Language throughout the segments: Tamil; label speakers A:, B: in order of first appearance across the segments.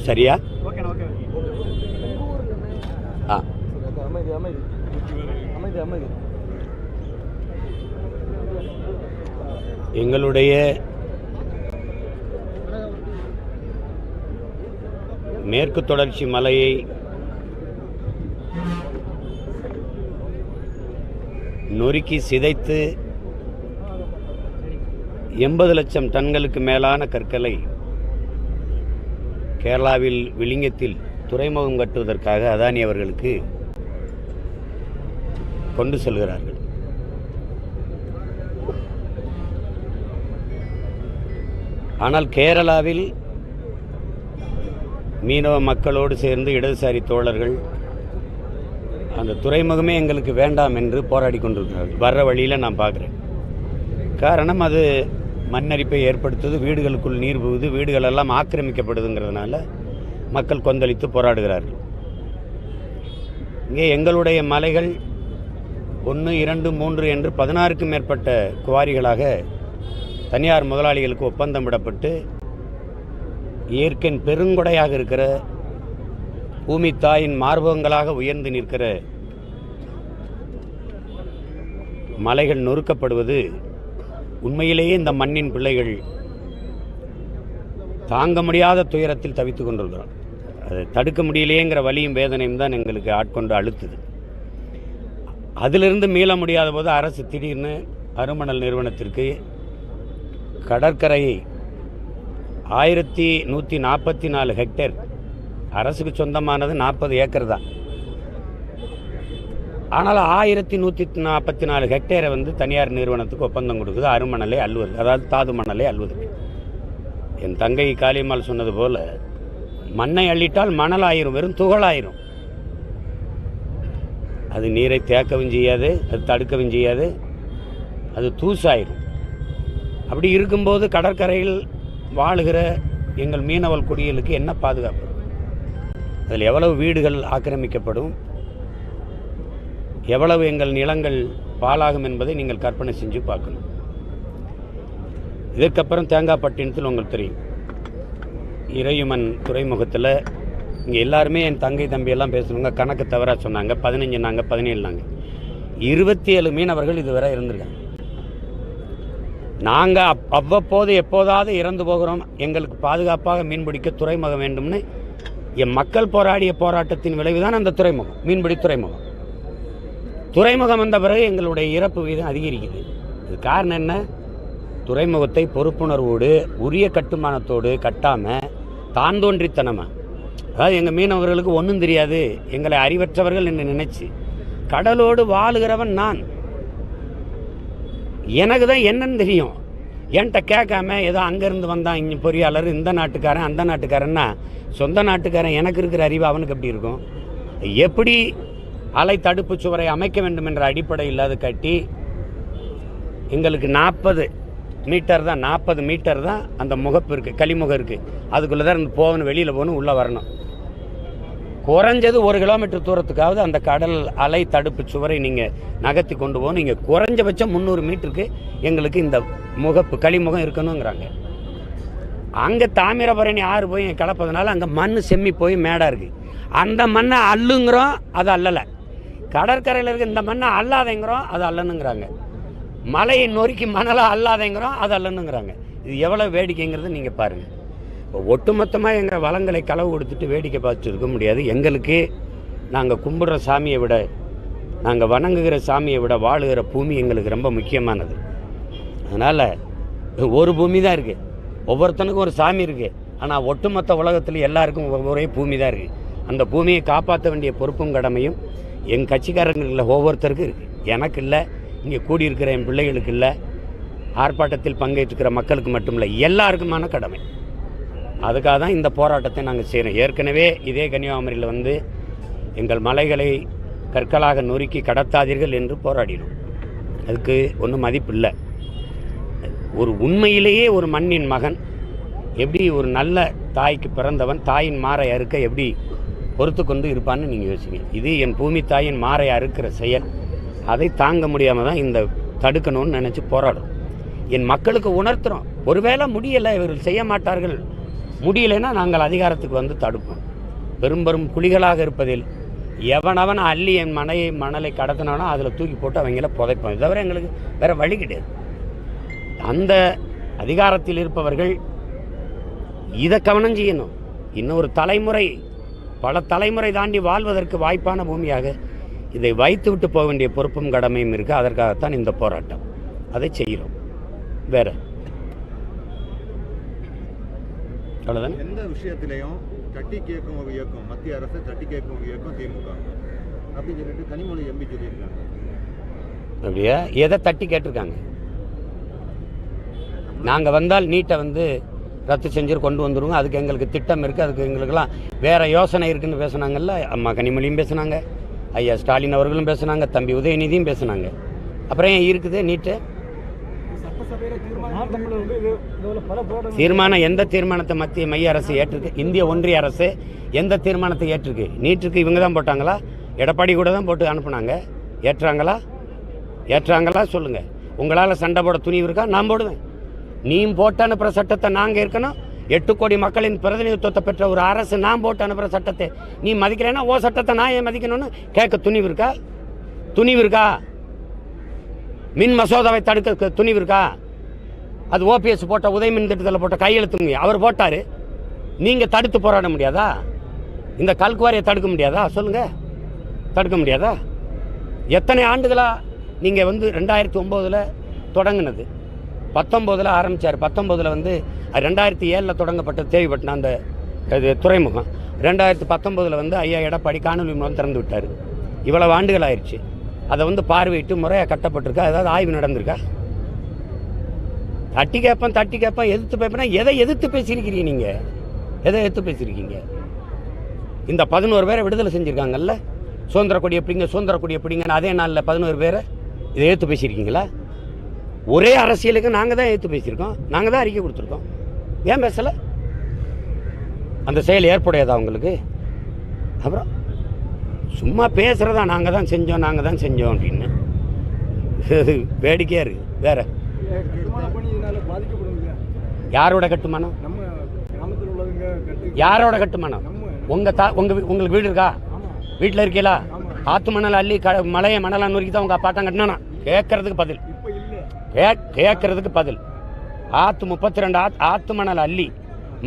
A: சரியா? எங்களுடைய மேற்கு தொடர்ச்சி மலையை நொறுக்கி சிதைத்து 80 லட்சம் டன்களுக்கு மேலான கற்களை கேரளாவில் விளிங்கத்தில் துறைமுகம் கட்டுவதற்காக அதானி அவர்களுக்கு கொண்டு செல்கிறார்கள். ஆனால் கேரளாவில் மீனவ மக்களோடு சேர்ந்து இடதுசாரி தோழர்கள் அந்த துறைமுகமே எங்களுக்கு வேண்டாம் என்று போராடி கொண்டிருக்கிறார்கள். வர்ற வழியில் நான் பார்க்குறேன். காரணம், அது மண்ணரிப்பை ஏற்படுத்துவது, வீடுகளுக்குள் நீர் புகுது, வீடுகளெல்லாம் ஆக்கிரமிக்கப்படுதுங்கிறதுனால மக்கள் கொந்தளித்து போராடுகிறார்கள். இங்கே எங்களுடைய மலைகள் 1, 2, 3 என்று 16க்கும் மேற்பட்ட குவாரிகளாக தனியார் முதலாளிகளுக்கு ஒப்பந்தம் விடப்பட்டு இயற்கையின் பெருங்கொடையாக இருக்கிற பூமி தாயின் மார்பகங்களாக உயர்ந்து நிற்கிற மலைகள் நொறுக்கப்படுவது உண்மையிலேயே இந்த மண்ணின் பிள்ளைகள் தாங்க முடியாத துயரத்தில் தவித்துக் கொண்டிருக்கிறோம். அதை தடுக்க முடியலையேங்கிற வலியும் வேதனையும் தான் எங்களுக்கு ஆட்கொண்டு அழுத்துது. அதிலிருந்து மீள முடியாத போது அரசு திடீர்னு அருமணல் நிறுவனத்திற்கு கடற்கரையை 1144 ஹெக்டேர், அரசுக்கு சொந்தமானது 40 ஏக்கர் தான். ஆனால் 1144 ஹெக்டேரை தனியார் நிறுவனத்துக்கு ஒப்பந்தம் கொடுக்குது அருமணலை அள்ளுவது, அதாவது தாது மணலை அள்ளுவதற்கு. என் தங்கை காளியம்மாள் சொன்னது போல, மண்ணை அள்ளிட்டால் மணல் ஆயிரும், வெறும் துகளாயிரும். அது நீரை தேக்கவும் செய்யாது, அது தடுக்கவும் செய்யாது, அது தூசாயிரும். அப்படி இருக்கும்போது கடற்கரையில் வாழுகிற எங்கள் மீனவல் குடிகளுக்கு என்ன பாதுகாப்பு? அதில் எவ்வளவு வீடுகள் ஆக்கிரமிக்கப்படும், எவ்வளவு எங்கள் நிலங்கள் பாழாகும் என்பதை நீங்கள் கற்பனை செஞ்சு பார்க்கணும். இதற்கப்புறம் தேங்காய்பட்டினத்தில் உங்களுக்கு தெரியும், இறையுமன் துறைமுகத்தில் இங்கே எல்லாருமே என் தங்கை தம்பியெல்லாம் பேசணுங்க, கணக்கு தவறாக சொன்னாங்க. 15 நாங்க 17 நாங்க 27 மீனவர்கள் இதுவரை இருந்திருக்காங்க. நாங்கள் அவ்வப்போது எப்போதாவது இறந்து போகிறோம், எங்களுக்கு பாதுகாப்பாக மீன்பிடிக்க துறைமுகம் வேண்டும்னு என் மக்கள் போராடிய போராட்டத்தின் விளைவுதான் அந்த துறைமுகம், மீன்பிடி துறைமுகம். துறைமுகம் வந்த பிறகு எங்களுடைய இறப்பு வீதம் அதிகரிக்குது. இது காரணம் என்ன? துறைமுகத்தை பொறுப்புணர்வோடு உரிய கட்டுமானத்தோடு கட்டாமல் தான் தோன்றித்தனமாக, அதாவது எங்கள் மீனவர்களுக்கு ஒன்றும் தெரியாது, எங்களை அறிவற்றவர்கள் என்று நினைச்சு கடலோடு வாழுகிறவன் நான். எனக்கு தான் என்னன்னு தெரியும். என்கிட்ட கேட்காம ஏதோ அங்கேருந்து வந்தான் இங்கே பொறியாளர், இந்த நாட்டுக்காரன் அந்த நாட்டுக்காரன்னா, சொந்த நாட்டுக்காரன் எனக்கு இருக்கிற அறிவு அவனுக்கு எப்படி இருக்கும்? எப்படி அலை தடுப்பு சுவரை அமைக்க வேண்டும் என்ற அடிப்படையில் அது கட்டி எங்களுக்கு 40 மீட்டர் தான், 40 மீட்டர் தான் அந்த முகப்பு இருக்குது, களிமுகம் இருக்குது. அதுக்குள்ளே தான் இருந்து போகணும், வெளியில் போகணும், உள்ளே வரணும். குறைஞ்சது 1 கிலோமீட்டர் தூரத்துக்காவது அந்த கடல் அலை தடுப்பு சுவரை நீங்கள் நகர்த்தி கொண்டு போகணும். இங்கே குறைஞ்சபட்சம் 300 மீட்டருக்கு எங்களுக்கு இந்த முகப்பு களிமுகம் இருக்கணுங்கிறாங்க. அங்கே தாமிரபரணி ஆறு போய் கலப்பதுனால அங்கே மண் செம்மி போய் மேடாக இருக்குது. அந்த மண்ணை அள்ளுங்கிறோம், அது அல்லலை. கடற்கரையில் இருக்க இந்த மண்ணை அல்லாதேங்கிறோம், அது அல்லணுங்கிறாங்க. மலையை நொறுக்கி மணலாக அல்லாதேங்கிறோம், அது அல்லணுங்கிறாங்க. இது எவ்வளோ வேடிக்கைங்கிறது நீங்கள் பாருங்கள். இப்போ ஒட்டுமொத்தமாக எங்கள் வளங்களை களவு கொடுத்துட்டு வேடிக்கை பார்த்துட்டு இருக்க முடியாது. எங்களுக்கு நாங்கள் கும்பிடுற சாமியை விட, நாங்கள் வணங்குகிற சாமியை விட வாழுகிற பூமி எங்களுக்கு ரொம்ப முக்கியமானது. அதனால் ஒரு பூமி தான் இருக்குது, ஒவ்வொருத்தனுக்கும் ஒரு சாமி இருக்குது. ஆனால் ஒட்டுமொத்த உலகத்தில் எல்லாருக்கும் ஒரே பூமி தான் இருக்குது. அந்த பூமியை காப்பாற்ற வேண்டிய பொறுப்பும் கடமையும் எங்கள் கட்சிக்காரங்களில் ஒவ்வொருத்தருக்கும் இருக்குது. எனக்கு இல்லை, இங்கே கூடியிருக்கிற என் பிள்ளைகளுக்கு இல்லை, ஆர்ப்பாட்டத்தில் பங்கேற்றுக்கிற மக்களுக்கு மட்டுமில்லை, எல்லாருக்குமான கடமை. அதுக்காக தான் இந்த போராட்டத்தை நாங்கள் செய்கிறோம். ஏற்கனவே இதே கன்னியாகுமரியில் எங்கள் மலைகளை கற்களாக நொறுக்கி கடத்தாதீர்கள் என்று போராடினோம். அதுக்கு ஒன்றும் மதிப்பு இல்லை. ஒரு உண்மையிலேயே ஒரு மண்ணின் மகன் எப்படி ஒரு நல்ல தாய்க்கு பிறந்தவன் தாயின் மாறை அறுக்க எப்படி பொறுத்து கொண்டு இருப்பான்னு நீங்கள் யோசிங்க. இது என் பூமி தாயின் மாறை அறுக்கிற செயல். அதை தாங்க முடியாமல் தான் இந்த தடுக்கணும்னு நினச்சி போராடும். என் மக்களுக்கு உணர்த்துகிறோம். ஒருவேளை முடியலை, இவர்கள் செய்ய மாட்டார்கள், முடியலைன்னா நாங்கள் அதிகாரத்துக்கு வந்து தடுப்போம். பெரும் பெரும் குழிகளாக இருப்பதில் எவனவன் அள்ளி என் மணலை கடத்தினானோ அதில் தூக்கி போட்டு அவங்கள புதைப்போம். இதை தவிர எங்களுக்கு வேறு வழி கிடையாது. அந்த அதிகாரத்தில் இருப்பவர்கள் இதை கவனம் செய்யணும். இன்னொரு தலைமுறை பல தலைமுறை தாண்டி வாழ்வதற்கு வாய்ப்பான பூமியாக இதை வைத்து விட்டு போக வேண்டிய பொறுப்பும் கடமையும் இருக்குது. அதற்காகத்தான் இந்த போராட்டம். அதை செய்கிறோம். வேற அவ்வளோதானே.
B: எந்த விஷயத்திலையும் தட்டி கேட்கும் ஒரு இயக்கம் மத்திய அரசை தட்டி கேட்கும் ஒரு இயக்கம் திமுக அப்படின்னு சொல்லிட்டு கனிமொழி எம்பி சொல்லியிருக்காங்க.
A: அப்படியா? எதை தட்டி கேட்டிருக்காங்க? நாங்கள் வந்தால் நீட்டை வந்து ரத்து செஞ்சு கொண்டு வந்துடுவோம், அதுக்கு எங்களுக்கு திட்டம் இருக்குது, அதுக்கு எங்களுக்கெல்லாம் வேறு யோசனை இருக்குதுன்னு பேசுனாங்கல்ல. அம்மா கனிமொழியும் பேசுனாங்க, ஐயா ஸ்டாலின் அவர்களும் பேசுனாங்க, தம்பி உதயநிதியும் பேசுனாங்க. அப்புறம் ஏன் இருக்குது நீட்டு தீர்மானம்? எந்த தீர்மானத்தை மைய அரசு ஏற்றிருக்கு? இந்திய ஒன்றிய அரசு எந்த தீர்மானத்தை ஏற்றிருக்கு? நீட்டுக்கு இவங்க தான் போட்டாங்களா? எடப்பாடி கூட தான் போட்டு அனுப்புனாங்க. ஏற்றாங்களா சொல்லுங்கள். உங்களால் சண்டை போட துணிவு இருக்கா? நான் போடுவேன். நீ போட்டு அனுப்புகிற சட்டத்தை நாங்கள் இருக்கணும். 8 கோடி மக்களின் பிரதிநிதித்துவத்தை பெற்ற ஒரு அரசு நான் போட்டு அனுப்புகிற சட்டத்தை நீ மதிக்கிறேன்னா ஓ சட்டத்தை நான் ஏன் மதிக்கணும்னு கேட்க துணிவு இருக்கா? மின் மசோதாவை தடுக்க துணிவு இருக்கா? அது ஓபிஎஸ் போட்ட உதயமின் திட்டத்தில் போட்ட கையெழுத்துங்க. அவர் போட்டார். நீங்கள் தடுத்து போராட முடியாதா? இந்த கல்குவாரியை தடுக்க முடியாதா? சொல்லுங்கள், தடுக்க முடியாதா? எத்தனை ஆண்டுகளாக நீங்கள் வந்து 2009 தொடங்கினது, 19 ஆரம்பித்தார். 19 வந்து 2007 தொடங்கப்பட்ட தேவைப்பட்ட அந்த துறைமுகம் 2019 வந்து ஐயா எடப்பாடி காணொலி மூலம் திறந்து விட்டார். இவ்வளவு ஆண்டுகள் ஆயிடுச்சு. அதை வந்து பார்வையிட்டு முறையாக கட்டப்பட்டிருக்கா? ஏதாவது ஆய்வு நடந்திருக்கா? தட்டி கேட்பேன் எதிர்த்து பேப்பேன்னா எதை எதிர்த்து பேசியிருக்கிறீங்க? நீங்கள் எதை எதிர்த்து பேசியிருக்கீங்க? இந்த 11 பேரை விடுதலை செஞ்சுருக்காங்கல்ல, சுதந்திர கொடியை பிடிங்கன்னு அதே நாளில் 11 பேரை இதை எதிர்த்து பேசியிருக்கீங்களா? ஒரே அரசியலுக்கு நாங்கள் தான் எதிர்த்து பேசியிருக்கோம், நாங்கள் தான் அறிக்கை கொடுத்துருக்கோம். ஏன் பேசலை? அந்த செயல் ஏற்புடையதா உங்களுக்கு? அப்புறம் சும்மா பேசுகிறதா நாங்கள் தான் செஞ்சோம் அப்படின்னு வேடிக்கையாக இருக்குது. வேற யாரோட கட்டுமானம்? யாரோட கட்டுமானம்? உங்களுக்கு வீடு இருக்கா? வீட்டில் இருக்கீங்களா? ஆத்து மணல் அள்ளி மலையை மணலாக நொறுக்கி தான் உங்கள் பாட்டம் கட்டினானா? கேட்கறதுக்கு பதில் ஆத்து 32 ஆத்து மணல் அள்ளி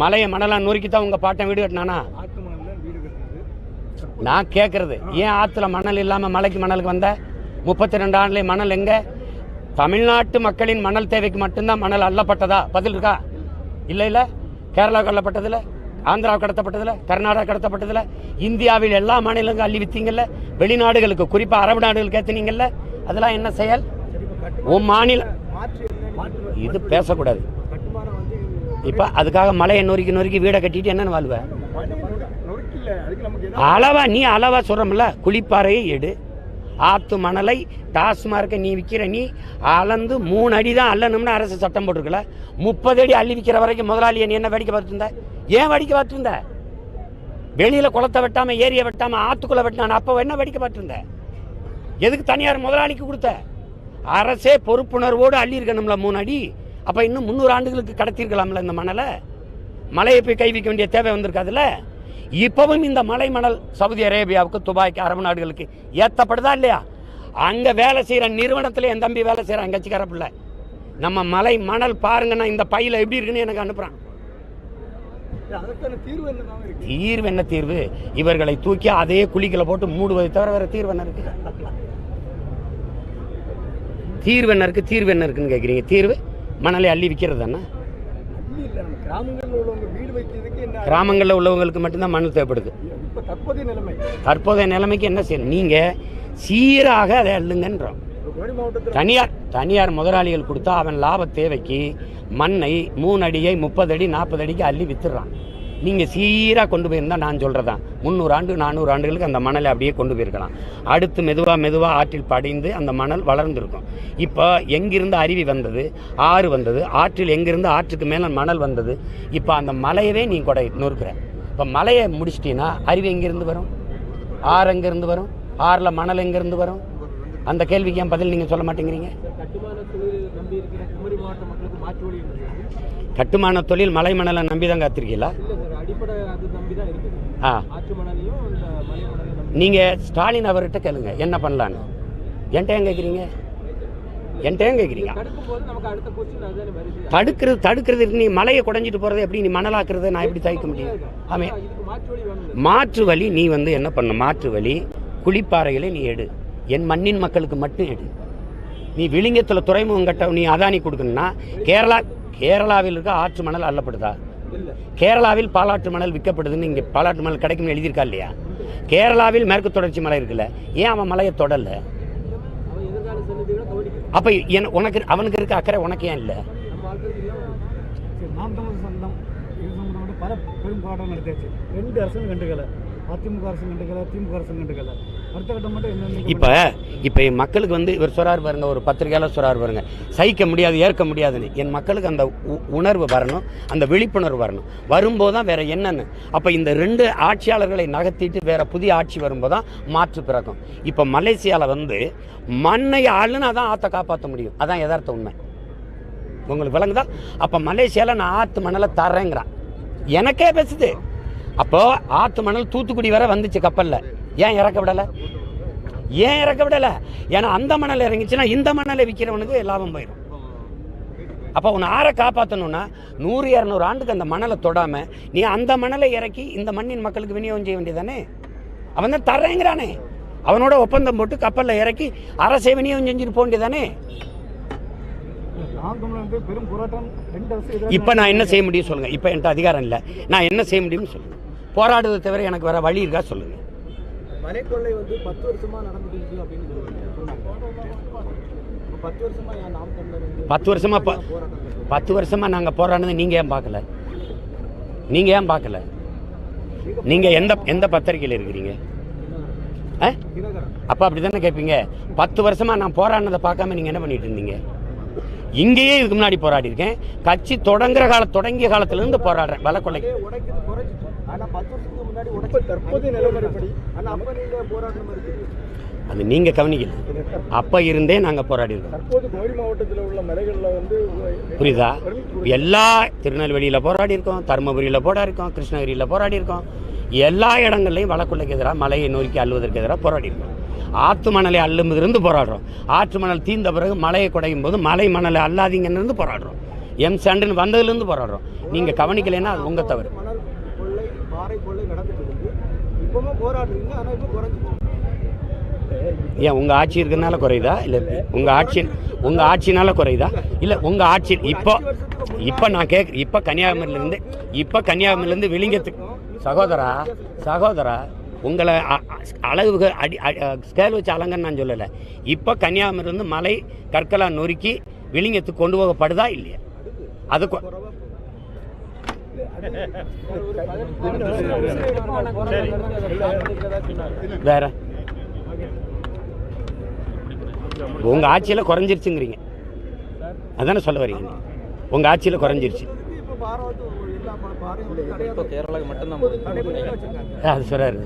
A: மலையை மணலாக நொறுக்கி தான் உங்கள் பாட்டம் வீடு கட்டினானா? நான் கேட்கறது, ஏன் ஆற்றுல மணல் இல்லாமல் மலைக்கு மணலுக்கு வந்த 32 ஆண்டுல மணல் எங்கே? தமிழ்நாட்டு மக்களின் மணல் தேவைக்கு மட்டும்தான் மணல் அள்ளப்பட்டதா? பதில் இருக்கா? இல்லை. கேரளாவுக்கு அள்ளப்பட்டதில்ல, ஆந்திராவுக்கு கடத்தப்பட்டதில்ல, கர்நாடகா கடத்தப்பட்டதில்ல, இந்தியாவில் எல்லா மாநிலங்களுக்கும் அள்ளி விற்றீங்கல்ல, வெளிநாடுகளுக்கு குறிப்பாக அரபு நாடுகளுக்கு ஏற்றினீங்கல்ல, அதெல்லாம் என்ன செயல்? உன் மாநிலம் இது பேசக்கூடாது. இப்போ அதுக்காக மலையை நொறுக்கி வீடை கட்டிட்டு என்னென்னு வாழ்வேன்? நீ அளவா சொல்கிறோம்ல, குளிப்பாறையை எடு, ஆத்து மணலை டாஸ்மார்க்கை நீ விற்கிற, நீ அளந்து 3 அடி தான் அள்ளணும்னு அரசு சட்டம் போட்டிருக்கல, 30 அடி அள்ளி விற்கிற வரைக்கும் முதலாளியை நீ என்ன வேடிக்கை பார்த்துட்டு இருந்த? ஏன் வேடிக்கை பார்த்துட்டு இருந்த? வெளியில் குளத்தை வெட்டாமல் ஏரியை வெட்டாமல் ஆற்றுக்குள்ளே வெட்டினான், அப்போ என்ன வேடிக்கை பார்த்துருந்த? எதுக்கு தனியார் முதலாளிக்கு கொடுத்த? அரசே பொறுப்புணர்வோடு அள்ளி இருக்கணும்ல 3 அடி. அப்போ இன்னும் 300 ஆண்டுகளுக்கு கடத்திருக்கலாம்ல இந்த மணலை. மலையை போய் கை வைக்க வேண்டிய தேவை வந்திருக்காதுல்ல. இப்பவும் இந்த மலை மணல் சவுதி அரேபியாவுக்கு, துபாய்க்கு, அரபு நாடுகளுக்கு ஏற்றப்படுதா இல்லையா? அங்கே வேலை செய்கிற நிறுவனத்தில் என் தம்பி வேலை செய்கிறான், கட்சிக்கார பிள்ளை. நம்ம மலை மணல் பாருங்கன்னா இந்த பையில் எப்படி இருக்குன்னு எனக்கு அனுப்புகிறான். தீர்வு என்ன தீர்வு? இவர்களை தூக்கி அதே குழிகளை போட்டு மூடுவதை தவிர வேற தீர்வு என்ன இருக்கு? தீர்வு என்ன இருக்குன்னு கேட்குறீங்க? தீர்வு மணலை அள்ளி விற்கிறது தானே. கிராமங்களில் உள்ளவங்களுக்கு மட்டும்தான் மணல் தேவைப்படுது. தற்போதைய நிலைமைக்கு என்ன செய்யணும்? நீங்கள் சீராக அதை அள்ளுங்கன்றோம். தனியார் முதலாளிகள் கொடுத்தா அவன் லாப தேவைக்கு மண்ணை 3 அடியை 30 அடி 40 அடிக்கு அள்ளி வித்துடுறான். நீங்கள் சீராக கொண்டு போயிருந்தா நான் சொல்கிறதான் 300 ஆண்டு 400 ஆண்டுகளுக்கு அந்த மணலை அப்படியே கொண்டு போயிருக்கலாம். அடுத்து மெதுவாக ஆற்றில் படிந்து அந்த மணல் வளர்ந்துருக்கும். இப்போ எங்கிருந்து அருவி வந்தது, ஆறு வந்தது, ஆற்றில் எங்கிருந்து ஆற்றுக்கு மேலே மணல் வந்தது. இப்போ அந்த மலையவே நீ கொடை நொறுக்கிற. இப்போ மலையை முடிச்சிட்டீங்கன்னா அருவி எங்கேருந்து வரும்? ஆறு எங்கேருந்து வரும்? ஆறில் மணல் எங்கேருந்து வரும்? அந்த கேள்விக்கு ஏன் பதில் நீங்கள் சொல்ல மாட்டேங்கிறீங்க? கட்டுமான தொழில் மலை மணலை நம்பி தான் காத்திருக்கீங்களா? நீங்கள் ஸ்டாலின் அவர்கிட்ட கேளுங்க என்ன பண்ணலான்னு. என்கிட்ட ஏன் கேட்குறீங்க? என்கிட்ட ஏன் கேட்குறீங்க? தடுக்கிறது நீ மலையை குடைஞ்சிட்டு போகிறது எப்படி, நீ மணலாக்குறது நான் எப்படி தவிக்க முடியும்? ஆமாம், மாற்று வழி நீ வந்து என்ன பண்ண, மாற்று வழி குளிப்பாறைகளை நீ எடு, என் மண்ணின் மக்களுக்கு மட்டும் எடு. நீ விளிங்கத்தில் துறைமுகம் கட்ட நீ அதானி கொடுக்கணும்னா கேரளாவில் இருக்க ஆற்று மணல் அள்ளப்படுதா? கேரளாவில் பாலாற்று மணல் விற்கப்படுதுன்னு இங்கே பாலாற்று மணல் கிடைக்கும்னு எழுதியிருக்கா இல்லையா? கேரளாவில் மேற்கு தொடர்ச்சி மலை இருக்குல்ல, ஏன் அவன் மலையை தொடல? அப்போ உனக்கு அவனுக்கு இருக்க அக்கறை உனக்கு ஏன் இல்லை?
C: நாம் தமிழர் சங்கம் இது சம்பந்தமாக பல பெரும் போராட்டம் நடத்தியாச்சு. 2 அரசும் கண்டுக்கலை, அதிமுக அரசு கண்டுக்கலை, திமுக அரசு கண்டுக்கலை. அடுத்த கட்டம் மட்டும் என்ன
A: இப்போ மக்களுக்கு வந்து இவர் சொல்றாரு பாருங்க, ஒரு பத்திரிகையாளர் சொல்றாரு பாருங்க, சகிக்க முடியாது ஏற்க முடியாதுன்னு. என் மக்களுக்கு அந்த உணர்வு வரணும், அந்த விழிப்புணர்வு வரணும். வரும்போது தான் வேற என்னன்னு. அப்போ இந்த 2 ஆட்சியாளர்களை நகர்த்திட்டு வேற புதிய ஆட்சி வரும்போது தான் மாற்று பிறக்கும். இப்போ மலேசியாவில் வந்து மண்ணை அழுனா தான் ஆற்றை காப்பாற்ற முடியும். அதான் யதார்த்த உண்மை. உங்களுக்கு விளங்குதா? அப்போ மலேசியாவில் நான் ஆற்று மணலை தர்றேங்கிறான், எனக்கே பேசுது. அப்போ ஆற்று மணல் தூத்துக்குடி வரை வந்துச்சு கப்பலில், ஏன் இறக்க விடலை? ஏன்னா அந்த மணல் இறங்கிச்சுன்னா இந்த மணலை விற்கிறவனுக்கு லாபம் போயிடும். அப்போ உன்னை ஆரை காப்பாற்றணும்னா 100-200 ஆண்டுக்கு அந்த மணலை தொடாமல் நீ அந்த மணலை இறக்கி இந்த மண்ணின் மக்களுக்கு விநியோகம் செய்ய வேண்டியதானே? அவன் தான் தர்றேங்கிறானே, அவனோட ஒப்பந்தம் போட்டு கப்பலில் இறக்கி அரசை விநியோகம் செஞ்சுட்டு போக வேண்டியதானே? இப்போ நான் என்ன செய்ய முடியும் சொல்லுங்கள்? இப்போ என்கிட்ட அதிகாரம் இல்லை, நான் என்ன செய்ய முடியும்னு சொல்லுங்கள். போராடுவதை தவிர எனக்கு வேற வழி இருக்கா சொல்லுங்கள்.
C: மலைக்கொள்ளை வந்து 10 வருஷமா நடந்துட்டு அப்படின்னு சொன்னாங்க. 10 வருஷமா ஏன் நாம் தமிழர் வந்து
A: 10 வருஷமா நாங்கள் போராடுனது நீங்கள் ஏன் பார்க்கல? நீங்கள் எந்த பத்திரிகையில் இருக்கிறீங்க? அப்போ அப்படி தானே கேட்பீங்க. 10 வருஷமா நான் போராடினதை பார்க்காம நீங்கள் என்ன பண்ணிட்டு இருந்தீங்க? இங்கேயே இதுக்கு முன்னாடி போராடி இருக்கேன். கட்சி தொடங்கிய காலத்திலிருந்து போராடுறேன் வலக்கொள்ளை. அது நீங்க கவனிக்கல, அப்ப இருந்தே நாங்க போராடி இருக்கோம்.
C: மாவட்டத்தில் உள்ள மலைகளில் வந்து
A: புரியுதா? எல்லா திருநெல்வேலியில போராடி இருக்கோம், தருமபுரியில போராடி இருக்கோம், கிருஷ்ணகிரியில போராடி இருக்கோம். எல்லா இடங்கள்லையும் வலக்கொள்ளைக்கு எதிராக, மலையை நோக்கி அள்ளுவதற்கு எதிராக போராடி இருக்கோம். ஆற்று மணலை அள்ளுமிருந்து போராடுறோம். ஆற்று மணல் தீர்ந்த பிறகு மலையை குடையும் போது மலை மணலை அள்ளாதீங்கன்னு போராடுறோம். M-SAND வந்ததுலேருந்து போராடுறோம். நீங்கள் கவனிக்கலைன்னா அது உங்கள் தவறு. ஏன் உங்கள் ஆட்சி இருக்கிறதுனால குறையுதா? இல்லை உங்கள் ஆட்சினால குறையுதா? இல்லை உங்கள் ஆட்சி இப்போ நான் இப்போ கன்னியாகுமரியிலேருந்து விளிங்கத்துக்கு சகோதரா உங்களை அளவுக்கு ஸ்கேல் வச்சு அலங்கன்னு நான் சொல்லலை. இப்போ கன்னியாகுமரியிலேருந்து மலை கற்களாக நொறுக்கி விளிங்கத்துக்கு கொண்டு போகப்படுதா இல்லையா? அது வேற உங்க ஆட்சியில் குறைஞ்சிருச்சுங்கிறீங்க, அதானே சொல்ல வரீங்க? உங்க ஆட்சியில் குறைஞ்சிருச்சு அது சொல்றாரு.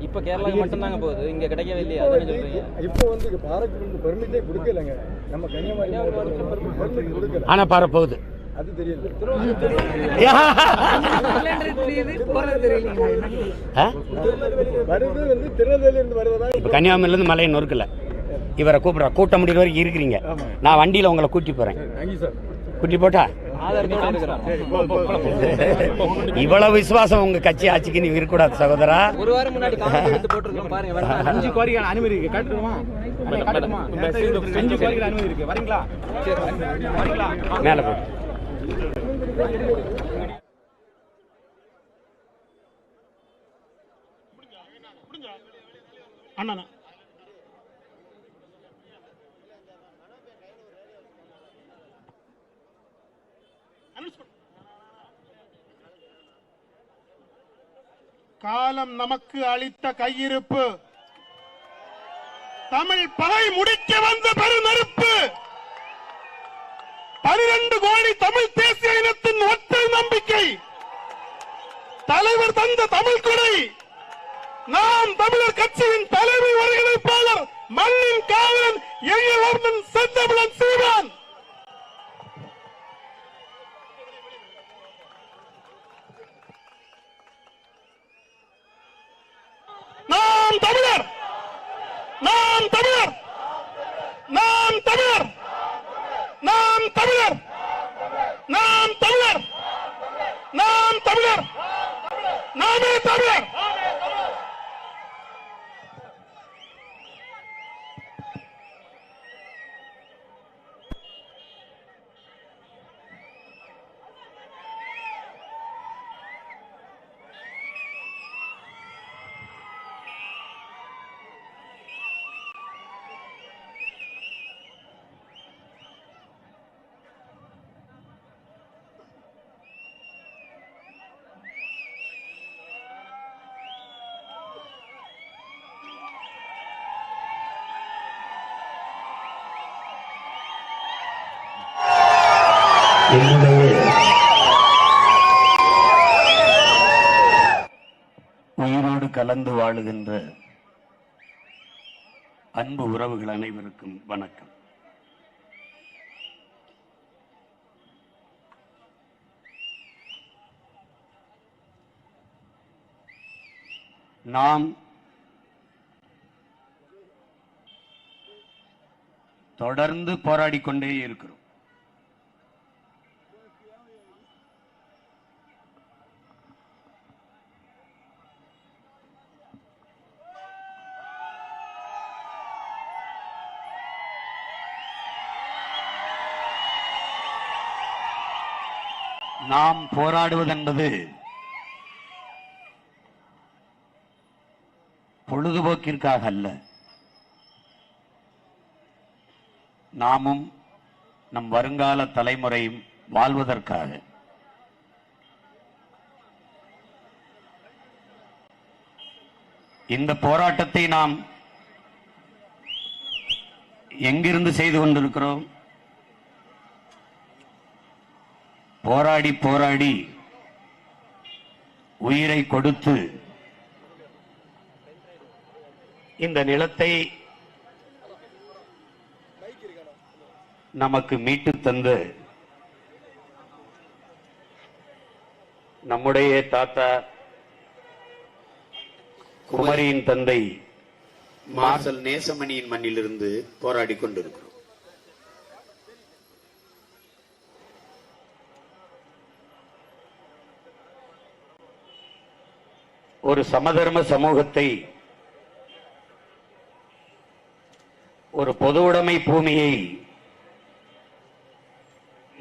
D: இப்போ கேரளாக்கு மட்டும் தாங்க போகுது, இங்க கிடைக்கவே இல்லையா?
C: இப்போ வந்து பாறைக்கு வந்து பெர்மிட்டே கொடுக்கலங்க. நம்ம கன்னியாகுமரி கொடுக்கல,
A: ஆனா பாறை போகுது.
C: அது தெரியல. வருது வந்து திருநெல்வேலியில இருந்து வருவதா?
A: இப்போ கன்னியாகுமரியில இருந்து மலையை நொறுக்கல. இவரை கூப்பிடுற கூட்ட முடிகிற வரைக்கும் இருக்கிறீங்க. நான் வண்டியில் உங்களை கூட்டி போறேன். கூட்டி போட்டா இவ்வளவு விசுவாசம் உங்க கட்சி ஆட்சிக்கு நீங்க இருக்கக்கூடாது சகோதரா.
D: ஒரு வாரம் முன்னாடி போட்டுருக்கோம் பாருங்க.
C: 5 கோரிக்கை அனுமதி இருக்கு, காட்டுமா? 5 கோரிக்கை அனுமதி இருக்கு, வரீங்களா?
A: மேல போட்டு
C: அண்ணா
E: காலம் நமக்கு அளித்த கையிருப்பு, தமிழ் பகை முடிக்க வந்த பெருநெருப்பு, 12 கோடி தமிழ் தேசிய இனத்தின் ஒற்றை நம்பிக்கை, தலைவர் தந்த தமிழ் கொடை, நாம் தமிழர் கட்சியின் தலைமை ஒருங்கிணைப்பாளர், மண்ணின் காவலன், எங்கள் செந்தமிழன் சீமான் தமிழர்.
A: உயிரோடு கலந்து வாழுகின்ற அன்பு உறவுகள் அனைவருக்கும் வணக்கம். நாம் தொடர்ந்து போராடிக் கொண்டே இருக்கிறோம். நாம் போராடுவதென்பது பொழுதுபோக்கிற்காக அல்ல. நாமும் நம் வருங்கால தலைமுறையும் வாழ்வதற்காக. இந்த போராட்டத்தை நாம் எங்கிருந்து செய்து கொண்டிருக்கிறோம்? போராடி போராடி உயிரை கொடுத்து இந்த நிலத்தை நமக்கு மீட்டு தந்து நம்முடைய தாத்தா குமரியின் தந்தை மார்சல் நேசமணியின் மண்ணிலிருந்து போராடி கொண்டிருக்கிறோம். ஒரு சமதர்ம சமூகத்தை, ஒரு பொதுவுடைமை பூமியை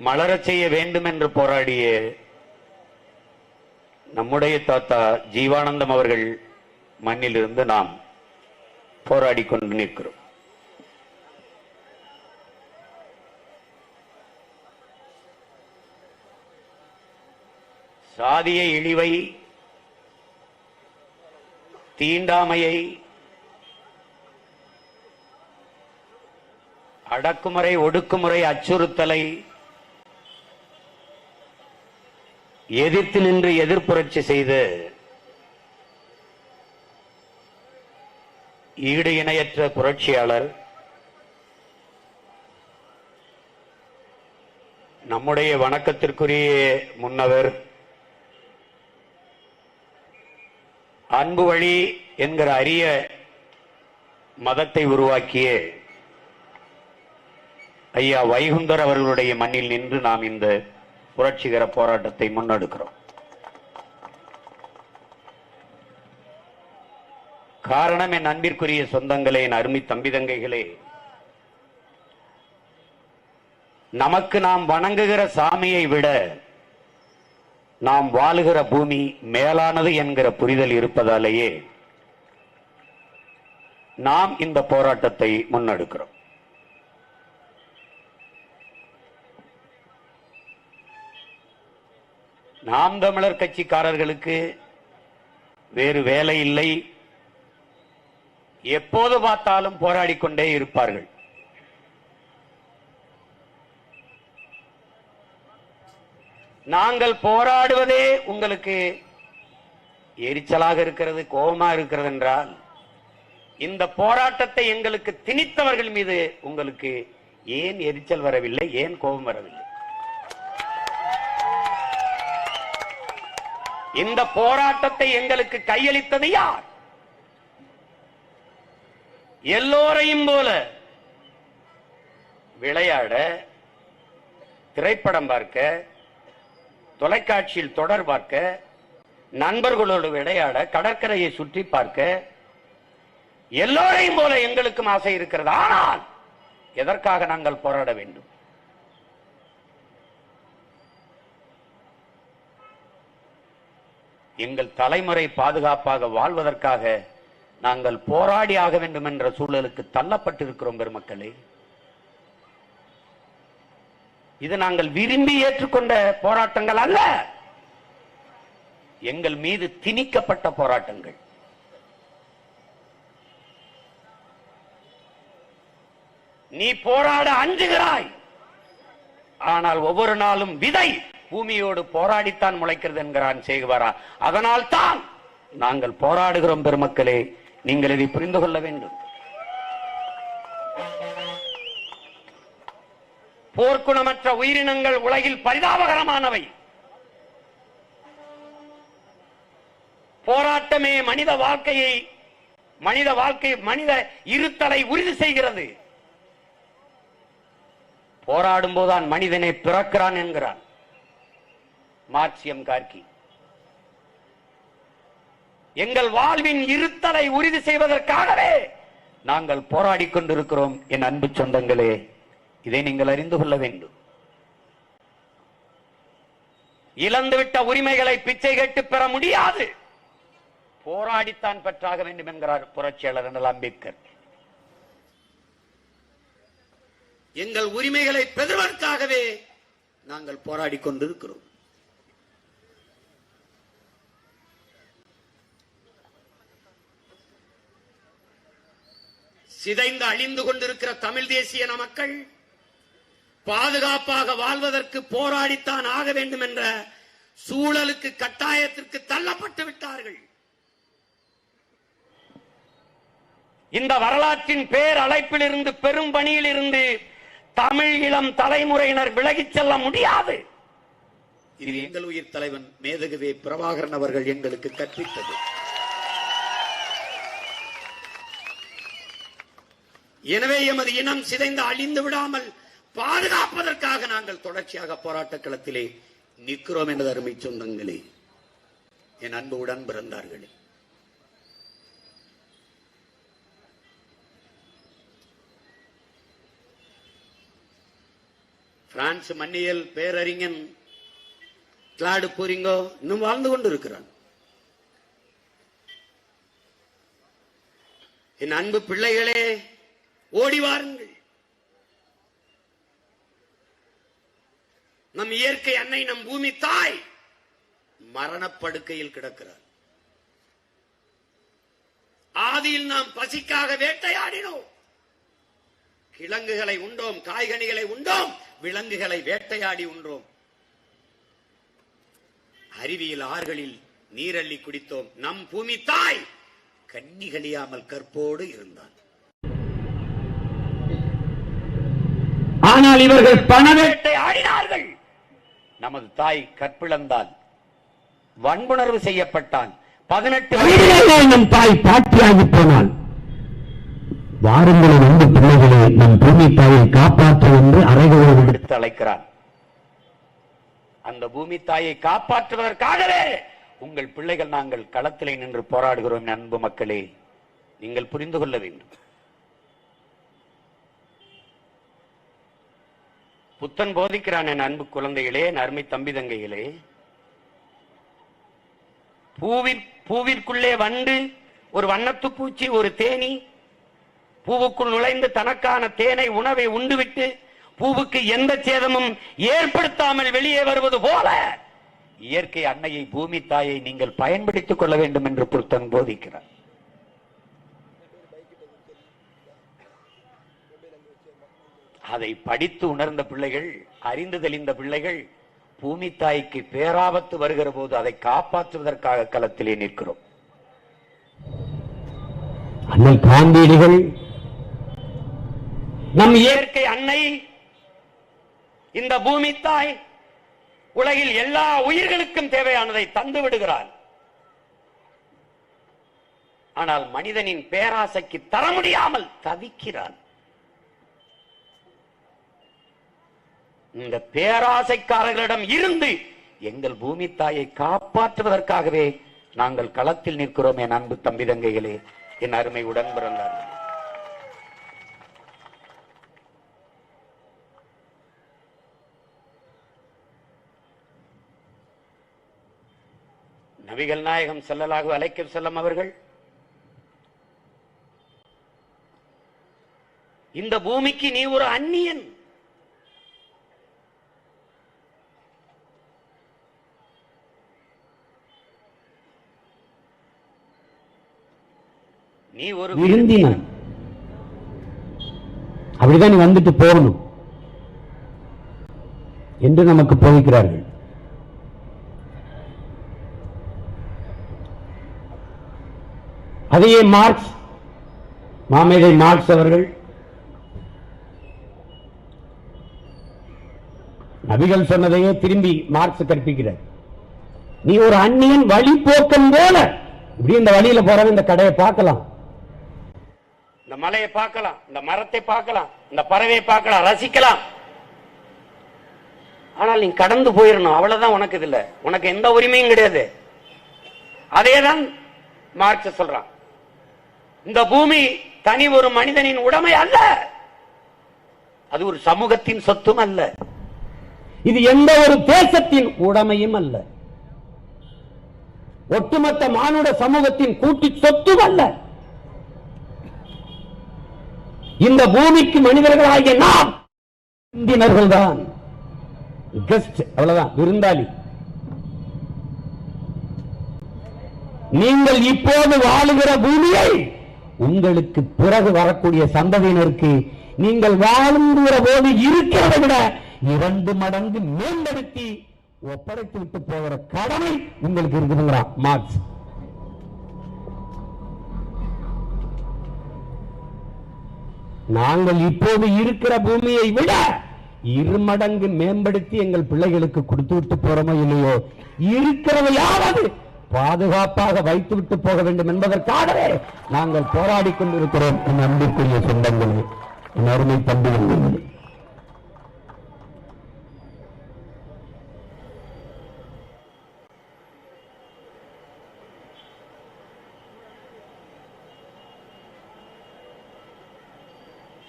A: மலரச் செய்ய வேண்டும் என்று போராடிய நம்முடைய தாத்தா ஜீவானந்தம் அவர்கள் மண்ணிலிருந்து நாம் போராடி கொண்டு நிற்கிறோம். சாதிய இழிவை, தீண்டாமையை, அடக்குமுறை, ஒடுக்குமுறை, அச்சுறுத்தலை எதிர்த்து நின்று எதிர்ப்புரட்சி செய்து ஈடு இணையற்ற புரட்சியாளர் நம்முடைய வணக்கத்திற்குரிய முன்னவர், அன்பு வழி என்கிற அரிய மதத்தை உருவாக்கிய ஐயா வைகுந்தர் அவர்களுடைய மண்ணில் நின்று நாம் இந்த புரட்சிகர போராட்டத்தை முன்னெடுக்கிறோம். காரணம், என் அன்பிற்குரிய சொந்தங்களே, என் அருமை தம்பி தங்கைகளே, நமக்கு நாம் வணங்குகிற சாமியை விட நாம் வாழுகிற பூமி மேலானது என்கிற புரிதல் இருப்பதாலேயே நாம் இந்த போராட்டத்தை முன்னெடுக்கிறோம். நாம் தமிழர் கட்சிக்காரர்களுக்கு வேறு வேலை இல்லை. எப்போது பார்த்தாலும் போராடிக் கொண்டே இருப்பார்கள். நாங்கள் போராடுவதே உங்களுக்கு எரிச்சலாக இருக்கிறது, கோபமா இருக்கிறது என்றால், இந்த போராட்டத்தை எங்களுக்கு திணித்தவர்கள் மீது உங்களுக்கு ஏன் எரிச்சல் வரவில்லை, ஏன் கோபம் வரவில்லை? இந்த போராட்டத்தை எங்களுக்கு கையளித்தது யார்? எல்லோரையும் போல விளையாட, திரைப்படம் பார்க்க, தொலைக்காட்சியில் தொடர் பார்க்க, நண்பர்களோடு விளையாட, கடற்கரையை சுற்றி பார்க்க எல்லோரையும் போல எங்களுக்கும் ஆசை இருக்கிறது. ஆனால் எதற்காக நாங்கள் போராட வேண்டும்? எங்கள் தலைமுறை பாதுகாப்பாக வாழ்வதற்காக நாங்கள் போராடி ஆக வேண்டும் என்ற சூழலுக்கு தள்ளப்பட்டிருக்கிறோம் பெருமக்களே. இது நாங்கள் விரும்பி ஏற்றுக்கொண்ட போராட்டங்கள் அல்ல, எங்கள் மீது திணிக்கப்பட்ட போராட்டங்கள். நீ போராட அஞ்சுகிறாய், ஆனால் ஒவ்வொரு நாளும் விதை பூமியோடு போராடித்தான் முளைக்கிறது என்கிறான் சேகுவாரா. அதனால் தான் நாங்கள் போராடுகிறோம் பெருமக்களே. நீங்கள் இதை புரிந்து கொள்ள வேண்டும். போர்க்குணமற்ற உயிரினங்கள் உலகில் பரிதாபகரமானவை. போராட்டமே மனித இருத்தலை உறுதி செய்கிறது. போராடும் போதுதான் மனிதனை பிறக்கிறான் என்கிறான் மார்க்சியம் கார்கி. எங்கள் வாழ்வின் இருத்தலை உறுதி செய்வதற்காகவே நாங்கள் போராடிக் கொண்டிருக்கிறோம். என் அன்பு சொந்தங்களே, இதை நீங்கள் அறிந்து கொள்ள வேண்டும். இழந்துவிட்ட உரிமைகளை பிச்சை கேட்டு பெற முடியாது, போராடித்தான் பெற்றாக வேண்டும் என்கிறார் புரட்சியாளர் அண்ணல் அம்பேத்கர். எங்கள் உரிமைகளை பெறுவதற்காகவே நாங்கள் போராடிக் கொண்டிருக்கிறோம். சிதைந்து அழிந்து கொண்டிருக்கிற தமிழ் தேசிய மக்கள் பாதுகாப்பாக வாழ்வதற்கு போராடித்தான் ஆக வேண்டும் என்ற சூழலுக்கு, கட்டாயத்திற்கு தள்ளப்பட்டு விட்டார்கள். இந்த வரலாற்றின் பேர் அழைப்பில் இருந்து, பெரும் பணியில் இருந்து தமிழ் இளம் தலைமுறையினர் விலகிச் செல்ல முடியாது. இது எங்கள் உயிர் தலைவன் மேதகுவே பிரபாகரன் அவர்கள் எங்களுக்கு கற்பித்தது. எனவே எமது இனம் சிதைந்து அழிந்து விடாமல் பாதுகாப்பதற்காக நாங்கள் தொடர்ச்சியாக போராட்ட களத்திலே நிற்கிறோம் எனது அருமை சொந்தங்களே, என் அன்பு உடன் பிறந்தார்களே. பிரான்ஸ் மன்னியல் பேரறிஞன் கிளாடு போரிங்கோ இன்னும் வாழ்ந்து கொண்டிருக்கிறான். என் அன்பு பிள்ளைகளே, ஓடி வாருங்கள். நம் இயற்கை அன்னை, நம் பூமி தாய் மரணப்படுக்கையில் கிடக்கிறார். ஆதியில் நாம் பசிக்காக வேட்டையாடினோம். கிழங்குகளை உண்டோம், காய்கனிகளை உண்டோம், விலங்குகளை வேட்டையாடி உண்டோம். அருவியில் ஆறுகளில் நீரள்ளி குடித்தோம். நம் பூமி தாய் கன்னிகளியாமல் கற்போடு இருந்தான். ஆனால் இவர்கள் பணவேட்டை ஆடினார்கள். நமது தாய் கற்பிழந்தால், வன்புணர்வு செய்யப்பட்டான். 18 வயதிலே நம் தாய் பாட்டியாகி போனாள். வாருங்கள் வந்து பிள்ளைகளை, நம் பூமி தாயை காப்பாற்ற என்று அறைகளோடு எடுத்து அழைக்கிறார். அந்த பூமி தாயை காப்பாற்றுவதற்காகவே உங்கள் பிள்ளைகள் நாங்கள் களத்திலே நின்று போராடுகிறோம். அன்பு மக்களே, நீங்கள் புரிந்து கொள்ள வேண்டும். புத்தன் போதிக்கிறான், என் அன்பு குழந்தைகளே, என் அருமை தம்பி தங்கைகளே, பூவிற்குள்ளே வண்டு, ஒரு வண்ணத்து பூச்சி, ஒரு தேனி பூவுக்குள் நுழைந்து தனக்கான தேனை, உணவை உண்டுவிட்டு பூவுக்கு எந்த சேதமும் ஏற்படுத்தாமல் வெளியே வருவது போல இயற்கை அன்னையை, பூமி தாயை நீங்கள் பயன்படுத்திக் கொள்ள வேண்டும் என்று புத்தன் போதிக்கிறார். அதை படித்து உணர்ந்த பிள்ளைகள், அறிந்து தெளிந்த பிள்ளைகள், பூமி தாய்க்கு பேராபத்து வருகிற போது அதை காப்பாற்றுவதற்காக களத்திலே நிற்கிறோம். அண்ணல் காந்தியடிகள், நம் இயற்கை அன்னை, இந்த பூமி தாய் உலகில் எல்லா உயிர்களுக்கும் தேவையானதை தந்து விடுகிறார். ஆனால் மனிதனின் பேராசைக்கு தர முடியாமல் தவிக்கிறார். இந்த பேராசைக்காரர்களிடம் இருந்து எங்கள் பூமி தாயை காப்பாற்றுவதற்காகவே நாங்கள் களத்தில் நிற்கிறோம். என் அன்பு தம்பி தங்கைகளே, என் அருமை உடன் பிறந்தார்கள். நபிகள் நாயகம் ஸல்லல்லாஹு அலைஹி வஸல்லம் அவர்கள் இந்த பூமிக்கு நீ ஒரு அந்நியன், நீ ஒரு விருந்தினன், அப்படிதான் நீ வந்துட்டு போகணும் என்று நமக்கு போதிக்கிறார்கள். அதையே மார்க்ஸ், மாமேதை மார்க்ஸ் அவர்கள் நபிகள் சொன்னதையே திரும்பி மார்க்ஸ் கற்பிக்கிறார். நீ ஒரு அந்நியன் வழிபோக்கன் போல இப்படி இந்த வழியில போறவன் இந்த கடையை பார்க்கலாம், இந்த மலையை பார்க்கலாம், இந்த மரத்தை பார்க்கலாம், இந்த பறவையை பார்க்கலாம், ரசிக்கலாம். ஆனால் நீ கடந்து போயிடணும், அவ்வளவுதான். உனக்கு இதுல உனக்கு எந்த உரிமையும் கிடையாது. அதேதான் மார்க்ஸ் சொல்றான். இந்த பூமி தனி ஒரு மனிதனின் உடைமை அல்ல, அது ஒரு சமூகத்தின் சொத்தும் அல்ல, இது எந்த ஒரு தேசத்தின் உடைமையும் அல்ல, ஒட்டுமொத்த மானுட சமூகத்தின் கூட்டு சொத்தும் அல்ல. இந்த பூமிக்கு மனிதர்களாகிய நாம் விருந்தினர்கள் தான், கெஸ்ட், அவ்வளவுதான், விருந்தாளி. நீங்கள் இப்போது வாழுகிற பூமியை உங்களுக்கு பிறகு வரக்கூடிய சந்ததியினருக்கு நீங்கள் வாழுகிற போது இருக்கிறதை விட 2 மடங்கு மேம்படுத்தி ஒப்படைத்து விட்டு போகிற கடமை உங்களுக்கு இருக்குதுங்கிறான் மார்க்ஸ். நாங்கள் இப்போது இருக்கிற பூமியை விட 2 மடங்கு மேம்படுத்தி எங்கள் பிள்ளைகளுக்கு கொடுத்து விட்டு போறோமோ இல்லையோ, இருக்கிறதையாவது பாதுகாப்பாக வைத்து விட்டு போக வேண்டும் என்பதற்காகவே நாங்கள் போராடி கொண்டிருக்கிறோம். என் அன்பிற்குரிய சொந்தங்களே, என் அருமை தம்பிகளே,